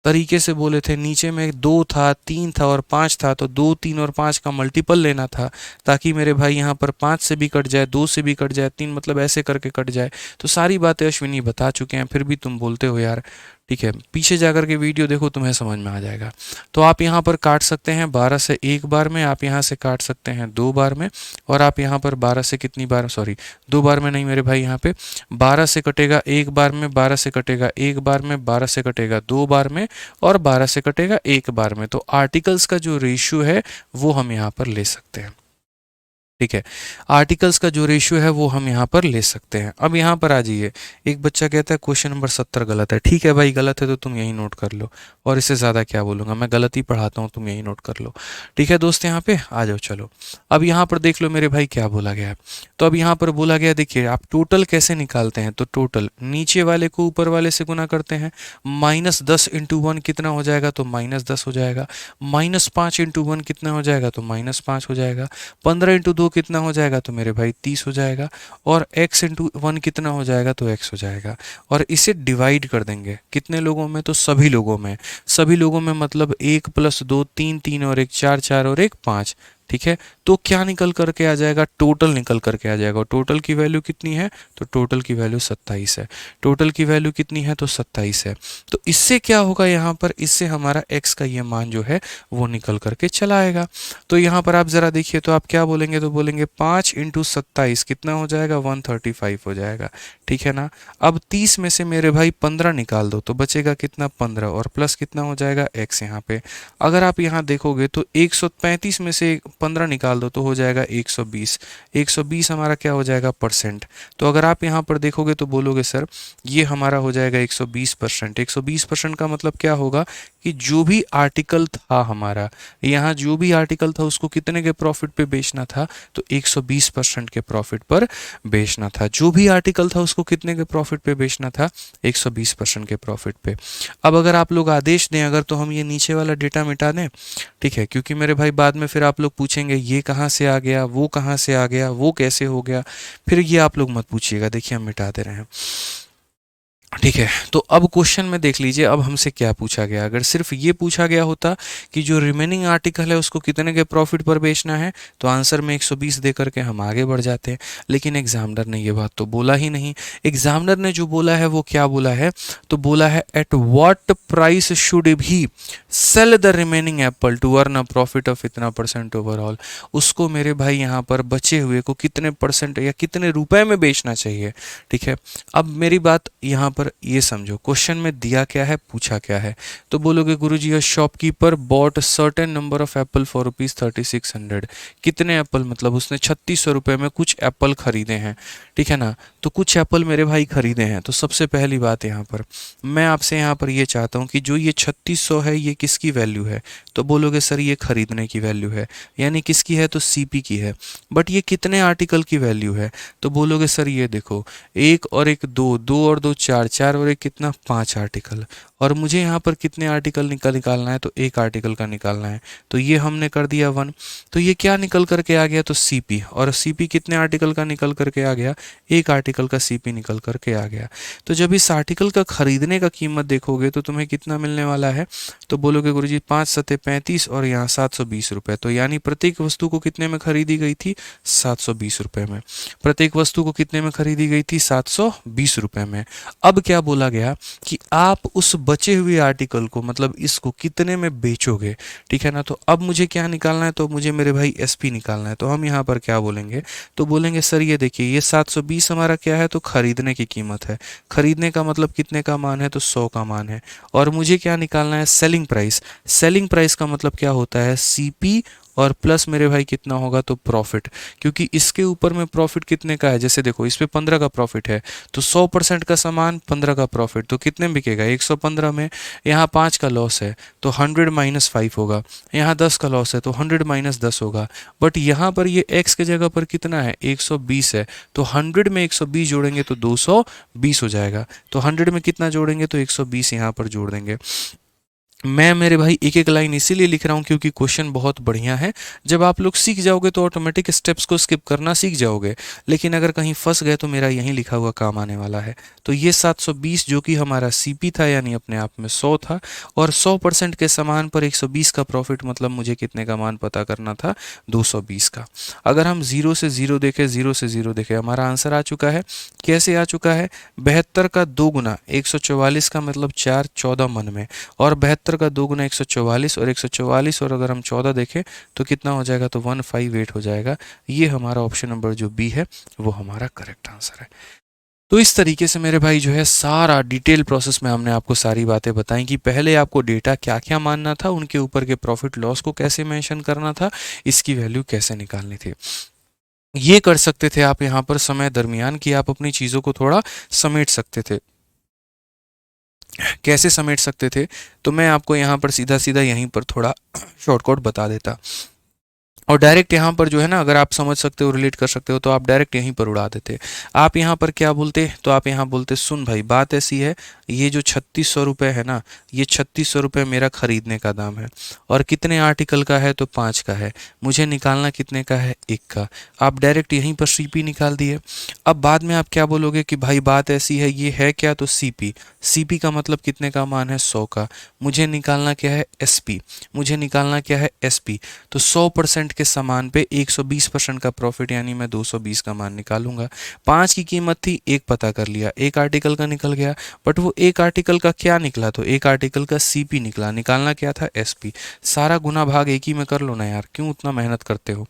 S1: तरीके से बोले थे। नीचे में 2 था, 3 था और 5 था, तो 2 3 और 5 का मल्टीपल लेना था, ताकि मेरे भाई यहाँ पर 5 से भी कट जाए, 2 से भी कट जाए, 3 मतलब ऐसे करके कट जाए। तो सारी बातें अश्विनी बता चुके हैं, फिर भी तुम बोलते हो यार, ठीक है। पीछे जाकर के वीडियो देखो, तुम्हें समझ में आ जाएगा। तो आप यहाँ पर काट सकते हैं 12 से एक बार में, आप यहाँ से काट सकते हैं 2 बार में, और आप यहाँ पर 12 से कितनी बार, सॉरी 2 बार में नहीं मेरे भाई, यहाँ पे 12 से कटेगा 1 बार में, 12 से कटेगा 1 बार में, 12 से कटेगा 2 बार में, और 12 से कटेगा 1 बार में। तो आर्टिकल्स का जो रेशियो है वो हम यहाँ पर ले सकते हैं, ठीक है। आर्टिकल्स का जो रेशियो है वो हम यहाँ पर ले सकते हैं। अब यहाँ पर आ जाइए, एक बच्चा कहता है क्वेश्चन नंबर 70 गलत है। ठीक है भाई, गलत है तो तुम यही नोट कर लो, और इससे ज़्यादा क्या बोलूँगा, मैं गलत ही पढ़ाता हूँ, तुम यही नोट कर लो। ठीक है दोस्त, यहाँ पे आ जाओ। चलो अब यहाँ पर देख लो मेरे भाई क्या बोला गया है। तो अब यहाँ पर बोला गया, देखिए आप टोटल कैसे निकालते हैं, तो टोटल नीचे वाले को ऊपर वाले से गुना करते हैं। -10 इंटू 1 कितना हो जाएगा, तो -10 हो जाएगा। -5 इंटू 1 कितना हो जाएगा, तो -5 हो जाएगा। 15 इंटू 2 कितना हो जाएगा, तो मेरे भाई 30 हो जाएगा। और x इंटू 1 कितना हो जाएगा, तो x हो जाएगा। और इसे डिवाइड कर देंगे कितने लोगों में, तो सभी लोगों में। सभी लोगों में मतलब 1 + 2 3 3 और 1 4 4 और 1 5, ठीक है। तो क्या निकल करके आ जाएगा, टोटल निकल करके आ जाएगा। टोटल की वैल्यू कितनी है, तो टोटल की वैल्यू 27 है। टोटल की वैल्यू कितनी है, तो 27 है। तो इससे क्या होगा यहाँ पर, इससे हमारा x का ये मान जो है वो निकल करके चला आएगा। तो यहाँ पर आप ज़रा देखिए, तो आप क्या बोलेंगे, तो बोलेंगे 5 इंटू 27 कितना हो जाएगा, 135 हो जाएगा, ठीक है ना। अब 30 में से मेरे भाई 15 निकाल दो, तो बचेगा कितना, 15, और प्लस कितना हो जाएगा, x यहाँ पे। अगर आप यहाँ देखोगे तो 135 में से 15 निकाल दो तो हो जाएगा 120। 120 हमारा क्या हो जाएगा, परसेंट। तो अगर आप यहाँ पर देखोगे तो बोलोगे सर ये हमारा हो जाएगा 120%। 120% का मतलब क्या होगा कि जो भी आर्टिकल था हमारा, यहाँ जो भी आर्टिकल था उसको कितने के प्रॉफिट पे बेचना था, तो 120% के प्रॉफिट पर बेचना था। जो भी आर्टिकल था उसको कितने के प्रॉफिट पे बेचना था, 120% के प्रॉफिट पे। अब अगर आप लोग आदेश दें अगर, तो हम ये नीचे वाला डेटा मिटा दें, ठीक है, क्योंकि मेरे भाई बाद में फिर आप लोग पूछेंगे ये कहाँ से आ गया, वो कहाँ से आ गया, वो कैसे हो गया, फिर ये आप लोग मत पूछिएगा। देखिए हम मिटा दे रहे हैं, ठीक है। तो अब क्वेश्चन में देख लीजिए, अब हमसे क्या पूछा गया। अगर सिर्फ ये पूछा गया होता कि जो रिमेनिंग आर्टिकल है उसको कितने के प्रॉफिट पर बेचना है, तो आंसर में 120 दे करके हम आगे बढ़ जाते हैं। लेकिन एग्जामिनर ने ये बात तो बोला ही नहीं। एग्जामिनर ने जो बोला है वो क्या बोला है, तो बोला है एट व्हाट प्राइस शुड भी sell the remaining apple to earn a profit of इतना % ओवरऑल। उसको मेरे भाई यहाँ पर बचे हुए को कितने % या कितने रुपए में बेचना चाहिए, ठीक है। अब मेरी बात यहाँ पर ये समझो, क्वेश्चन में दिया क्या है, पूछा क्या है। तो बोलोगे गुरुजी shopkeeper bought certain number of apple for ₹3600। कितने एप्पल, मतलब उसने 3600 रुपये में कुछ एप्पल खरीदे हैं, ठीक है ना। तो कुछ एप्पल मेरे भाई खरीदे हैं। तो सबसे पहली बात यहाँ पर मैं आपसे यहाँ पर ये चाहता हूँ कि जो ये 3600 है ये किसकी वैल्यू है, तो बोलोगे सर ये खरीदने की वैल्यू है, यानी किसकी है, तो सीपी की है। बट ये कितने आर्टिकल की वैल्यू है, तो बोलोगे सर ये देखो 1 और 1 2, 2 और 2 4, 4 और 1 कितना, 5 आर्टिकल। और मुझे यहाँ पर कितने आर्टिकल निकालना है, तो 1 आर्टिकल का निकालना है। तो ये हमने कर दिया 1। तो ये क्या निकल करके आ गया, तो सीपी। और सीपी कितने आर्टिकल का निकल करके आ गया, 1 आर्टिकल का सीपी निकल करके आ गया। तो जब इस आर्टिकल का खरीदने का कीमत देखोगे तो तुम्हें कितना मिलने वाला है, तो बोलोगे गुरुजी 5 सत्ते 35 और यहाँ 720 रुपये। तो यानी प्रत्येक वस्तु को कितने में खरीदी गई थी, 720 रुपये में। प्रत्येक वस्तु को कितने में खरीदी गई थी, 720 रुपये में। अब क्या बोला गया कि आप उस बचे हुए आर्टिकल को मतलब इसको कितने में बेचोगे, ठीक है ना। तो अब मुझे क्या निकालना है, तो मुझे मेरे भाई एसपी निकालना है। तो हम यहाँ पर क्या बोलेंगे, तो बोलेंगे सर ये देखिए ये 720 हमारा क्या है, तो खरीदने की कीमत है। खरीदने का मतलब कितने का मान है, तो 100 का मान है। और मुझे क्या निकालना है, सेलिंग प्राइस। सेलिंग प्राइस का मतलब क्या होता है, सीपी और प्लस मेरे भाई कितना होगा, तो प्रॉफिट। क्योंकि इसके ऊपर में प्रॉफिट कितने का है, जैसे देखो इस पे 15 का प्रॉफिट है, तो 100% का सामान 15 का प्रॉफिट, तो कितने में बिकेगा, 115 में। यहाँ 5 का लॉस है तो 100 माइनस 5 होगा। यहाँ 10 का लॉस है तो 100 माइनस 10 होगा। बट यहाँ पर ये x के जगह पर कितना है, 120 है, तो 100 में 120 जोड़ेंगे तो 220 हो जाएगा। तो 100 में कितना जोड़ेंगे, तो 120 यहाँ पर जोड़ देंगे। मैं मेरे भाई एक एक लाइन इसीलिए लिख रहा हूँ क्योंकि क्वेश्चन बहुत बढ़िया है। जब आप लोग सीख जाओगे तो ऑटोमेटिक स्टेप्स को स्किप करना सीख जाओगे, लेकिन अगर कहीं फंस गए तो मेरा यहीं लिखा हुआ काम आने वाला है। तो ये 720 जो कि हमारा सीपी था यानी अपने आप में 100 था, और 100% के सामान पर 120 का प्रॉफिट, मतलब मुझे कितने का मान पता करना था, 220 का। अगर हम जीरो से जीरो देखें, जीरो से जीरो देखें, हमारा आंसर आ चुका है। कैसे आ चुका है, 72 का 2 गुना 144 का मतलब 4, 14 मन में, और 72 का 2 गुना 144, और 144 और अगर हम 14 देखें तो कितना हो जाएगा, तो 158 हो जाएगा। ये हमारा ऑप्शन नंबर जो बी है वो हमारा करेक्ट आंसर है। तो इस तरीके से मेरे भाई जो है सारा डिटेल प्रोसेस में हमने आपको सारी बातें बताई कि पहले आपको डेटा क्या क्या मानना था, उनके ऊपर के प्रॉफिट लॉस को कैसे मेंशन करना था, इसकी वैल्यू कैसे निकालनी थी। ये कर सकते थे आप यहाँ पर समय दरमियान कि आप अपनी चीज़ों को थोड़ा समेट सकते थे। कैसे समेट सकते थे, तो मैं आपको यहाँ पर सीधा सीधा यहीं पर थोड़ा शॉर्टकट बता देता, और डायरेक्ट यहाँ पर जो है ना, अगर आप समझ सकते हो, रिलेट कर सकते हो, तो आप डायरेक्ट यहीं पर उड़ा देते। आप यहाँ पर क्या बोलते, तो आप यहाँ बोलते सुन भाई बात ऐसी है, ये जो 3600 रुपये है ना, ये 3600 रुपये मेरा खरीदने का दाम है, और कितने आर्टिकल का है, तो 5 का है, मुझे निकालना कितने का है, 1 का। आप डायरेक्ट यहीं पर सीपी निकाल दिए। अब बाद में आप क्या बोलोगे कि भाई बात ऐसी है, ये है क्या, तो सीपी। सीपी का मतलब कितने का मान है, 100 का। मुझे निकालना क्या है, एसपी। मुझे निकालना क्या है, एसपी। तो 100% के सामान पे 120% का प्रॉफिट यानी मैं 220 का मान निकालूंगा। 5 की कीमत थी, एक पता कर लिया, एक आर्टिकल का निकल गया। बट वो एक आर्टिकल का क्या निकला, तो एक आर्टिकल का सीपी निकला, निकालना क्या था, एसपी। सारा गुना भाग एक ही में कर लो ना यार, क्यों उतना मेहनत करते हो।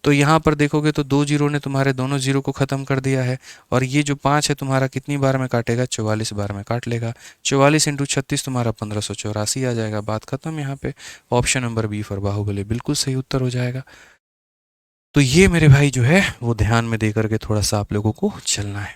S1: तो यहाँ पर देखोगे तो 2 जीरो ने तुम्हारे दोनों जीरो को खत्म कर दिया है, और ये जो 5 है तुम्हारा कितनी बार में काटेगा, 44 बार में काट लेगा। 44 इंटू 36 तुम्हारा 1584 आ जाएगा। बात खत्म। यहाँ पे option number B for Bahubali बिल्कुल सही उत्तर हो जाएगा। तो ये मेरे भाई जो है वो ध्यान में दे करके थोड़ा सा आप लोगों को चलना है,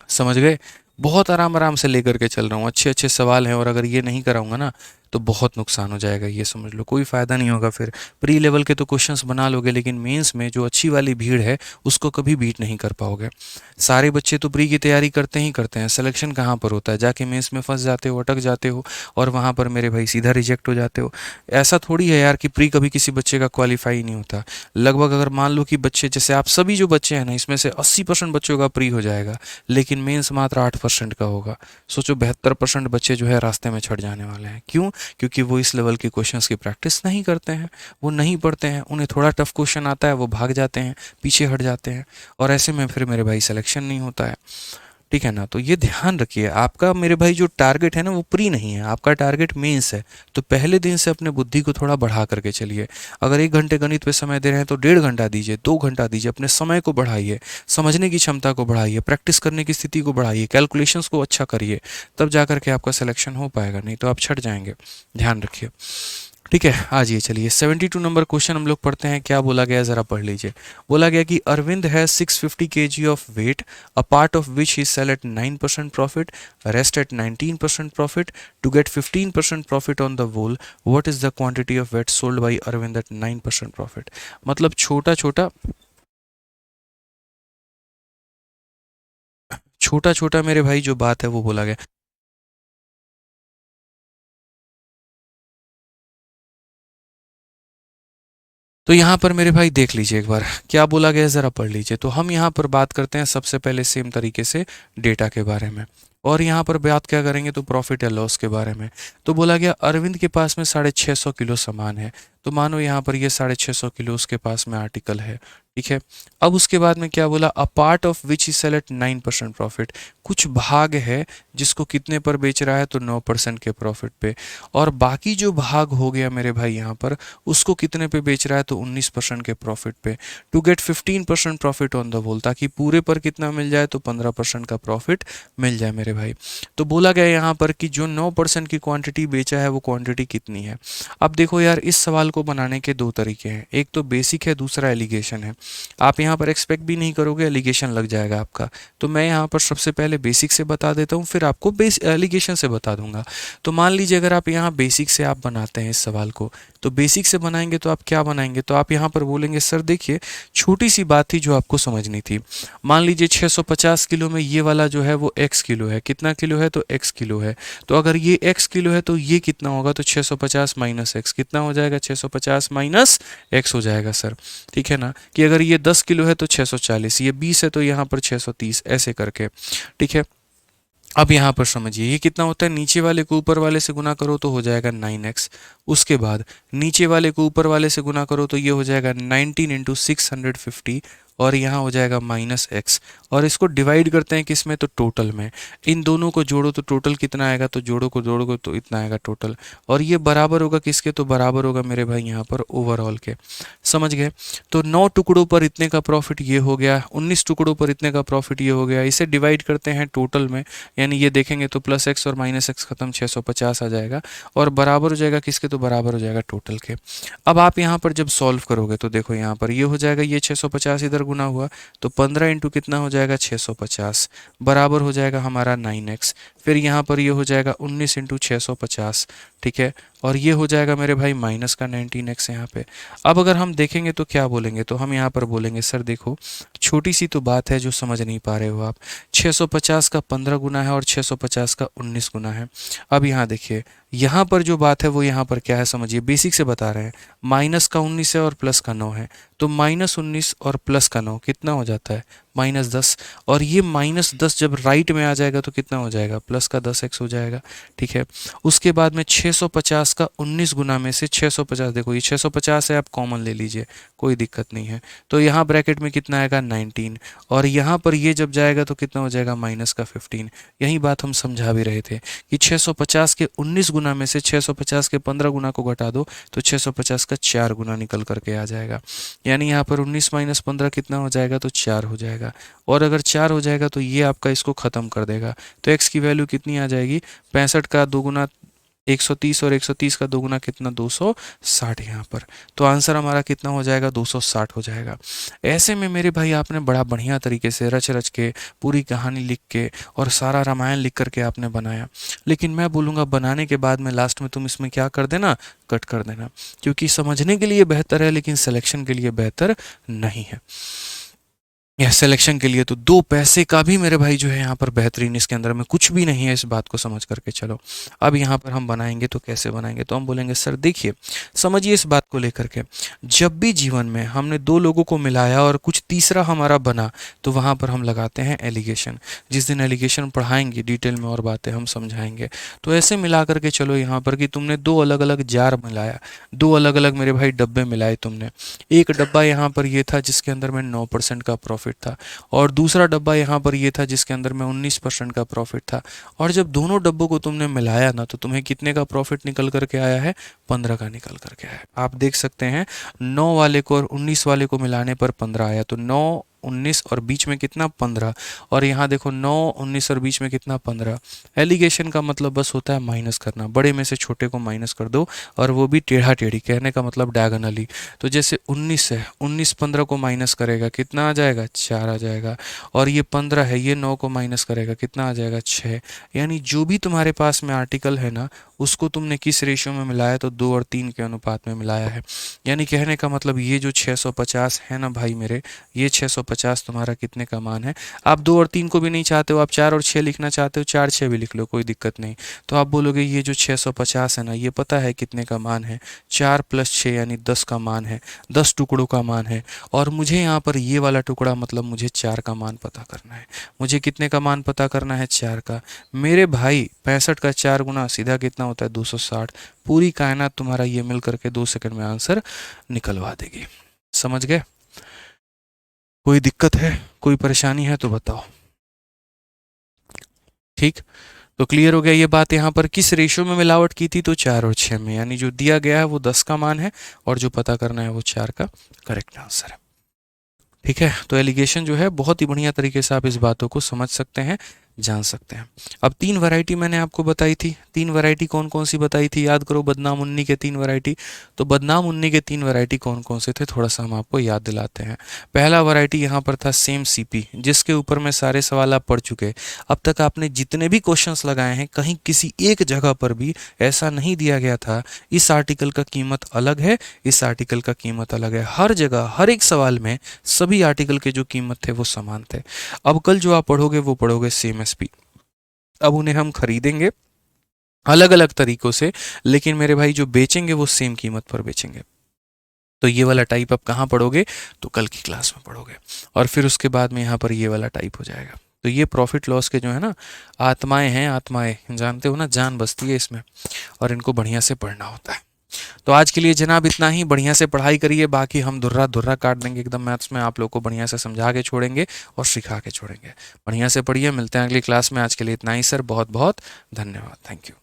S1: समझ गए। बहुत आराम आराम से लेकर के चल रहा हूँ, अच्छे अच्छे सवाल हैं, और अगर ये नहीं कराऊंगा ना तो बहुत नुकसान हो जाएगा, ये समझ लो, कोई फ़ायदा नहीं होगा। फिर प्री लेवल के तो क्वेश्चंस बना लोगे, लेकिन मेंस में जो अच्छी वाली भीड़ है उसको कभी बीट नहीं कर पाओगे। सारे बच्चे तो प्री की तैयारी करते ही करते हैं, सिलेक्शन कहाँ पर होता है, जाके मेंस में फंस जाते हो, अटक जाते हो, और वहाँ पर मेरे भाई सीधा रिजेक्ट हो जाते हो। ऐसा थोड़ी है यार कि प्री कभी किसी बच्चे का क्वालिफाई नहीं होता। लगभग अगर मान लो कि बच्चे, जैसे आप सभी जो बच्चे हैं ना, इसमें से 80% बच्चों का प्री हो जाएगा, लेकिन मेंस मात्र 8% का होगा। सोचो 72% बच्चे जो है रास्ते में छट जाने वाले हैं। क्यों? क्योंकि वो इस लेवल के क्वेश्चंस की प्रैक्टिस नहीं करते हैं, वो नहीं पढ़ते हैं, उन्हें थोड़ा टफ क्वेश्चन आता है वो भाग जाते हैं, पीछे हट जाते हैं, और ऐसे में फिर मेरे भाई सिलेक्शन नहीं होता है, ठीक है ना। तो ये ध्यान रखिए, आपका मेरे भाई जो टारगेट है ना वो प्री नहीं है, आपका टारगेट मेंस है। तो पहले दिन से अपने बुद्धि को थोड़ा बढ़ा करके चलिए। अगर 1 घंटे गणित पे समय दे रहे हैं तो 1.5 घंटा दीजिए, 2 घंटा दीजिए, अपने समय को बढ़ाइए, समझने की क्षमता को बढ़ाइए, प्रैक्टिस करने की स्थिति को बढ़ाइए, कैलकुलेशंस को अच्छा करिए, तब जा करके आपका सिलेक्शन हो पाएगा, नहीं तो आप छट जाएंगे। ध्यान रखिए, ठीक है। आज ये चलिए 72 नंबर क्वेश्चन हम लोग पढ़ते हैं, क्या बोला गया है जरा पढ़ लीजिए। बोला गया कि Arvind has 650 kg of weight, a part of which he sell at 9% profit, rest at 19% profit, to get 15% profit on the whole, what is the quantity of weight sold by Arvind at 9% profit. मतलब छोटा छोटा छोटा छोटा मेरे भाई जो बात है वो बोला गया। तो यहाँ पर मेरे भाई देख लीजिए एक बार क्या बोला गया, ज़रा पढ़ लीजिए। तो हम यहाँ पर बात करते हैं सबसे पहले सेम तरीके से डेटा के बारे में, और यहाँ पर बात क्या करेंगे, तो प्रॉफिट या लॉस के बारे में। तो बोला गया अरविंद के पास में 650 किलो सामान है, तो मानो यहाँ पर ये 650 किलो उसके पास में आर्टिकल है, ठीक है। अब उसके बाद में क्या बोला, a part of which is sell at 9% profit, कुछ भाग है जिसको कितने पर बेच रहा है, तो 9% के प्रॉफिट पे, और बाकी जो भाग हो गया मेरे भाई यहाँ पर उसको कितने पे बेच रहा है, तो 19% के प्रॉफिट पे, to get 15% profit on the whole, ताकि पूरे पर कितना मिल जाए, तो 15% का प्रॉफिट मिल जाए मेरे भाई। तो बोला गया यहाँ पर कि जो 9% की क्वांटिटी बेचा है वो क्वांटिटी कितनी है। अब देखो यार, इस सवाल को बनाने के दो तरीके हैं, एक तो बेसिक है, दूसरा एलिगेशन है। आप यहाँ पर एक्सपेक्ट भी नहीं करोगे एलिगेशन लग जाएगा आपका, तो मैं यहाँ पर सबसे पहले बेसिक से बता देता हूँ, फिर आपको एलिगेशन से बता दूंगा। तो मान लीजिए अगर आप यहाँ बेसिक से आप बनाते हैं इस सवाल को, तो बेसिक से बनाएंगे तो आप क्या बनाएंगे, तो आप यहाँ पर बोलेंगे सर देखिए छोटी सी बात थी जो आपको समझनी थी। मान लीजिए 650 किलो में ये वाला जो है वो x किलो है, कितना किलो है, तो x किलो है। तो अगर ये x किलो है तो ये कितना होगा, तो 650 माइनस एक्स, कितना हो जाएगा, 650 माइनस एक्स हो जाएगा सर, ठीक है ना। कि अगर ये 10 किलो है तो 640, ये 20 है तो यहाँ पर 630, ऐसे करके, ठीक है। अब यहाँ पर समझिए ये कितना होता है, नीचे वाले को ऊपर वाले से गुना करो तो हो जाएगा 9x, उसके बाद नीचे वाले को ऊपर वाले से गुना करो तो ये हो जाएगा 19 इंटू 650, और यहाँ हो जाएगा माइनस एक्स, और इसको डिवाइड करते हैं किस में, तो टोटल में। इन दोनों को जोड़ो तो टोटल कितना आएगा, तो जोड़ो तो इतना आएगा टोटल, और ये बराबर होगा किसके, तो बराबर होगा मेरे भाई यहाँ पर ओवरऑल के। समझ गए। तो 9 टुकड़ों पर इतने का प्रॉफिट ये हो गया, 19 टुकड़ों पर इतने का प्रॉफिट ये हो गया, इसे डिवाइड करते हैं टोटल में, यानी ये देखेंगे तो प्लस एक्स और माइनस एक्स खत्म, 650 आ जाएगा, और बराबर हो जाएगा किसके, तो बराबर हो जाएगा टोटल के। अब आप यहाँ पर जब सॉल्व करोगे तो देखो यहाँ पर ये हो जाएगा, ये 650 इधर गुना हुआ तो 15 इंटू कितना हो जाएगा, 650, बराबर हो जाएगा हमारा 9x, फिर यहाँ पर ये हो जाएगा 19 इंटू 650, ठीक है, और ये हो जाएगा मेरे भाई माइनस का 19x यहाँ पे। अब अगर हम देखेंगे तो क्या बोलेंगे, तो हम यहाँ पर बोलेंगे सर देखो छोटी सी तो बात है जो समझ नहीं पा रहे हो आप, 650 का 15 गुना है और 650 का 19 गुना है। अब यहाँ देखिए, यहाँ पर जो बात है वो यहाँ पर क्या है, समझिए बेसिक से बता रहे हैं, माइनस का 19 है और प्लस का 9 है, तो माइनस 19 और प्लस का 9 कितना हो जाता है, -10, और ये -10 जब राइट में आ जाएगा तो कितना हो जाएगा, प्लस का 10x हो जाएगा, ठीक है। उसके बाद में 650 का 19 गुना में से 650, देखो ये 650 है, आप कॉमन ले लीजिए, कोई दिक्कत नहीं है, तो यहाँ ब्रैकेट में कितना आएगा 19, और यहाँ पर ये जब जाएगा तो कितना हो जाएगा, माइनस का 15। यही बात हम समझा भी रहे थे कि 650 के 19 गुना में से 650 के 15 गुना को घटा दो तो 650 का 4 गुना निकल करके आ जाएगा, यानी यहाँ पर 19 माइनस 15 कितना हो जाएगा, तो 4 हो जाएगा, और अगर 4 हो जाएगा तो ये आपका इसको ख़त्म कर देगा, तो x की वैल्यू कितनी आ जाएगी, 65 का 2 गुना 130, और 130 का 2 गुना कितना, 260 यहाँ पर, तो आंसर हमारा कितना हो जाएगा, 260 हो जाएगा। ऐसे में मेरे भाई आपने बड़ा बढ़िया तरीके से रच रच के पूरी कहानी लिख के और सारा रामायण लिख करके आपने बनाया, लेकिन मैं बोलूँगा बनाने के बाद में लास्ट में तुम इसमें क्या कर देना, कट कर देना, क्योंकि समझने के लिए बेहतर है लेकिन सिलेक्शन के लिए बेहतर नहीं है। यह सिलेक्शन के लिए तो 2 पैसे का भी मेरे भाई जो है यहाँ पर बेहतरीन, इसके अंदर में कुछ भी नहीं है, इस बात को समझ करके चलो। अब यहाँ पर हम बनाएंगे तो कैसे बनाएंगे, तो हम बोलेंगे सर देखिए समझिए इस बात को लेकर के, जब भी जीवन में हमने 2 लोगों को मिलाया और कुछ तीसरा हमारा बना तो वहाँ पर हम लगाते हैं एलिगेशन। जिस दिन एलिगेशन पढ़ाएंगे डिटेल में और बातें हम समझाएंगे, तो ऐसे मिला करके चलो यहाँ पर कि तुमने 2 अलग अलग जार मिलाया, 2 अलग अलग मेरे भाई डब्बे मिलाए तुमने, एक डब्बा यहाँ पर ये था जिसके अंदर में 9% का प्रॉफिट था, और दूसरा डब्बा यहाँ पर ये था जिसके अंदर में 19% का प्रॉफिट था, और जब दोनों डब्बों को तुमने मिलाया ना तो तुम्हें कितने का प्रॉफिट निकल करके आया है, 15 का निकल करके आया है। आप देख सकते हैं 9 वाले को और 19 वाले को मिलाने पर 15 आया, तो 9 19 और बीच में कितना 15, और यहाँ देखो 9 19 और बीच में कितना 15। एलिगेशन का मतलब बस होता है माइनस करना, बड़े में से छोटे को माइनस कर दो, और वो भी टेढ़ा टेढ़ी, कहने का मतलब डायगोनली। तो जैसे 19 है, 19 15 को माइनस करेगा कितना आ जाएगा, 4 आ जाएगा, और ये 15 है, ये 9 को माइनस करेगा कितना आ जाएगा, 6। यानी जो भी तुम्हारे पास में आर्टिकल है ना उसको तुमने किस रेशियो में मिलाया, तो 2 और 3 के अनुपात में मिलाया है। यानी कहने का मतलब ये जो 650 है ना भाई मेरे, ये 650 तुम्हारा कितने का मान है। आप 2 और 3 को भी नहीं चाहते हो, आप 4 और 6 लिखना चाहते हो, 4 6 भी लिख लो, कोई दिक्कत नहीं। तो आप बोलोगे ये जो 650 है ना, ये पता है कितने का मान है, 4 + 6 यानी 10 का मान है, 10 टुकड़ों का मान है, और मुझे यहाँ पर ये वाला टुकड़ा मतलब मुझे 4 का मान पता करना है। मुझे कितने का मान पता करना है, 4 का। मेरे भाई 65 का 4 गुना सीधा कितना कितना होता है 260। पूरी कायनात तुम्हारा ये मिल करके 2 सेकंड में आंसर निकलवा देगी। समझ गए? कोई दिक्कत है, कोई परेशानी है तो बताओ। ठीक, तो क्लियर हो गया ये बात। यहाँ पर किस रेशियो में मिलावट की थी, तो 4 और 6 में, यानी जो दिया गया है वो 10 का मान है और जो पता करना है वो 4 का करेक्ट आंसर है। ठीक है, तो एलिगेशन जो है बहुत ही बढ़िया तरीके से आप इस बातों को समझ सकते हैं, जान सकते हैं। अब 3 वैरायटी मैंने आपको बताई थी। 3 वैरायटी कौन कौन सी बताई थी, याद करो, बदनाम उन्नी के 3 वैरायटी। तो बदनाम उन्नी के 3 वैरायटी कौन कौन से थे, थोड़ा सा हम आपको याद दिलाते हैं। पहला वैरायटी यहाँ पर था सेम सीपी, जिसके ऊपर में सारे सवाल आप पढ़ चुके। अब तक आपने जितने भी क्वेश्चंस लगाए हैं, कहीं किसी एक जगह पर भी ऐसा नहीं दिया गया था इस आर्टिकल का कीमत अलग है, इस आर्टिकल का कीमत अलग है। हर जगह हर एक सवाल में सभी आर्टिकल के जो कीमत थे वो समान थे। अब कल जो आप पढ़ोगे वो पढ़ोगे सेम एसपी। अब उन्हें हम खरीदेंगे अलग अलग तरीकों से, लेकिन मेरे भाई जो बेचेंगे वो सेम कीमत पर बेचेंगे। तो ये वाला टाइप आप कहाँ पढ़ोगे, तो कल की क्लास में पढ़ोगे। और फिर उसके बाद में यहाँ पर ये वाला टाइप हो जाएगा। तो ये प्रॉफिट लॉस के जो है ना आत्माएं हैं, आत्माएं जानते हो ना, जान बसती है इसमें, और इनको बढ़िया से पढ़ना होता है। तो आज के लिए जनाब इतना ही। बढ़िया से पढ़ाई करिए, बाकी हम धुर्रा धुर्रा काट देंगे एकदम मैथ्स में, आप लोग को बढ़िया से समझा के छोड़ेंगे और सिखा के छोड़ेंगे। बढ़िया से पढ़िए, मिलते हैं अगली क्लास में। आज के लिए इतना ही सर, बहुत बहुत धन्यवाद, थैंक यू।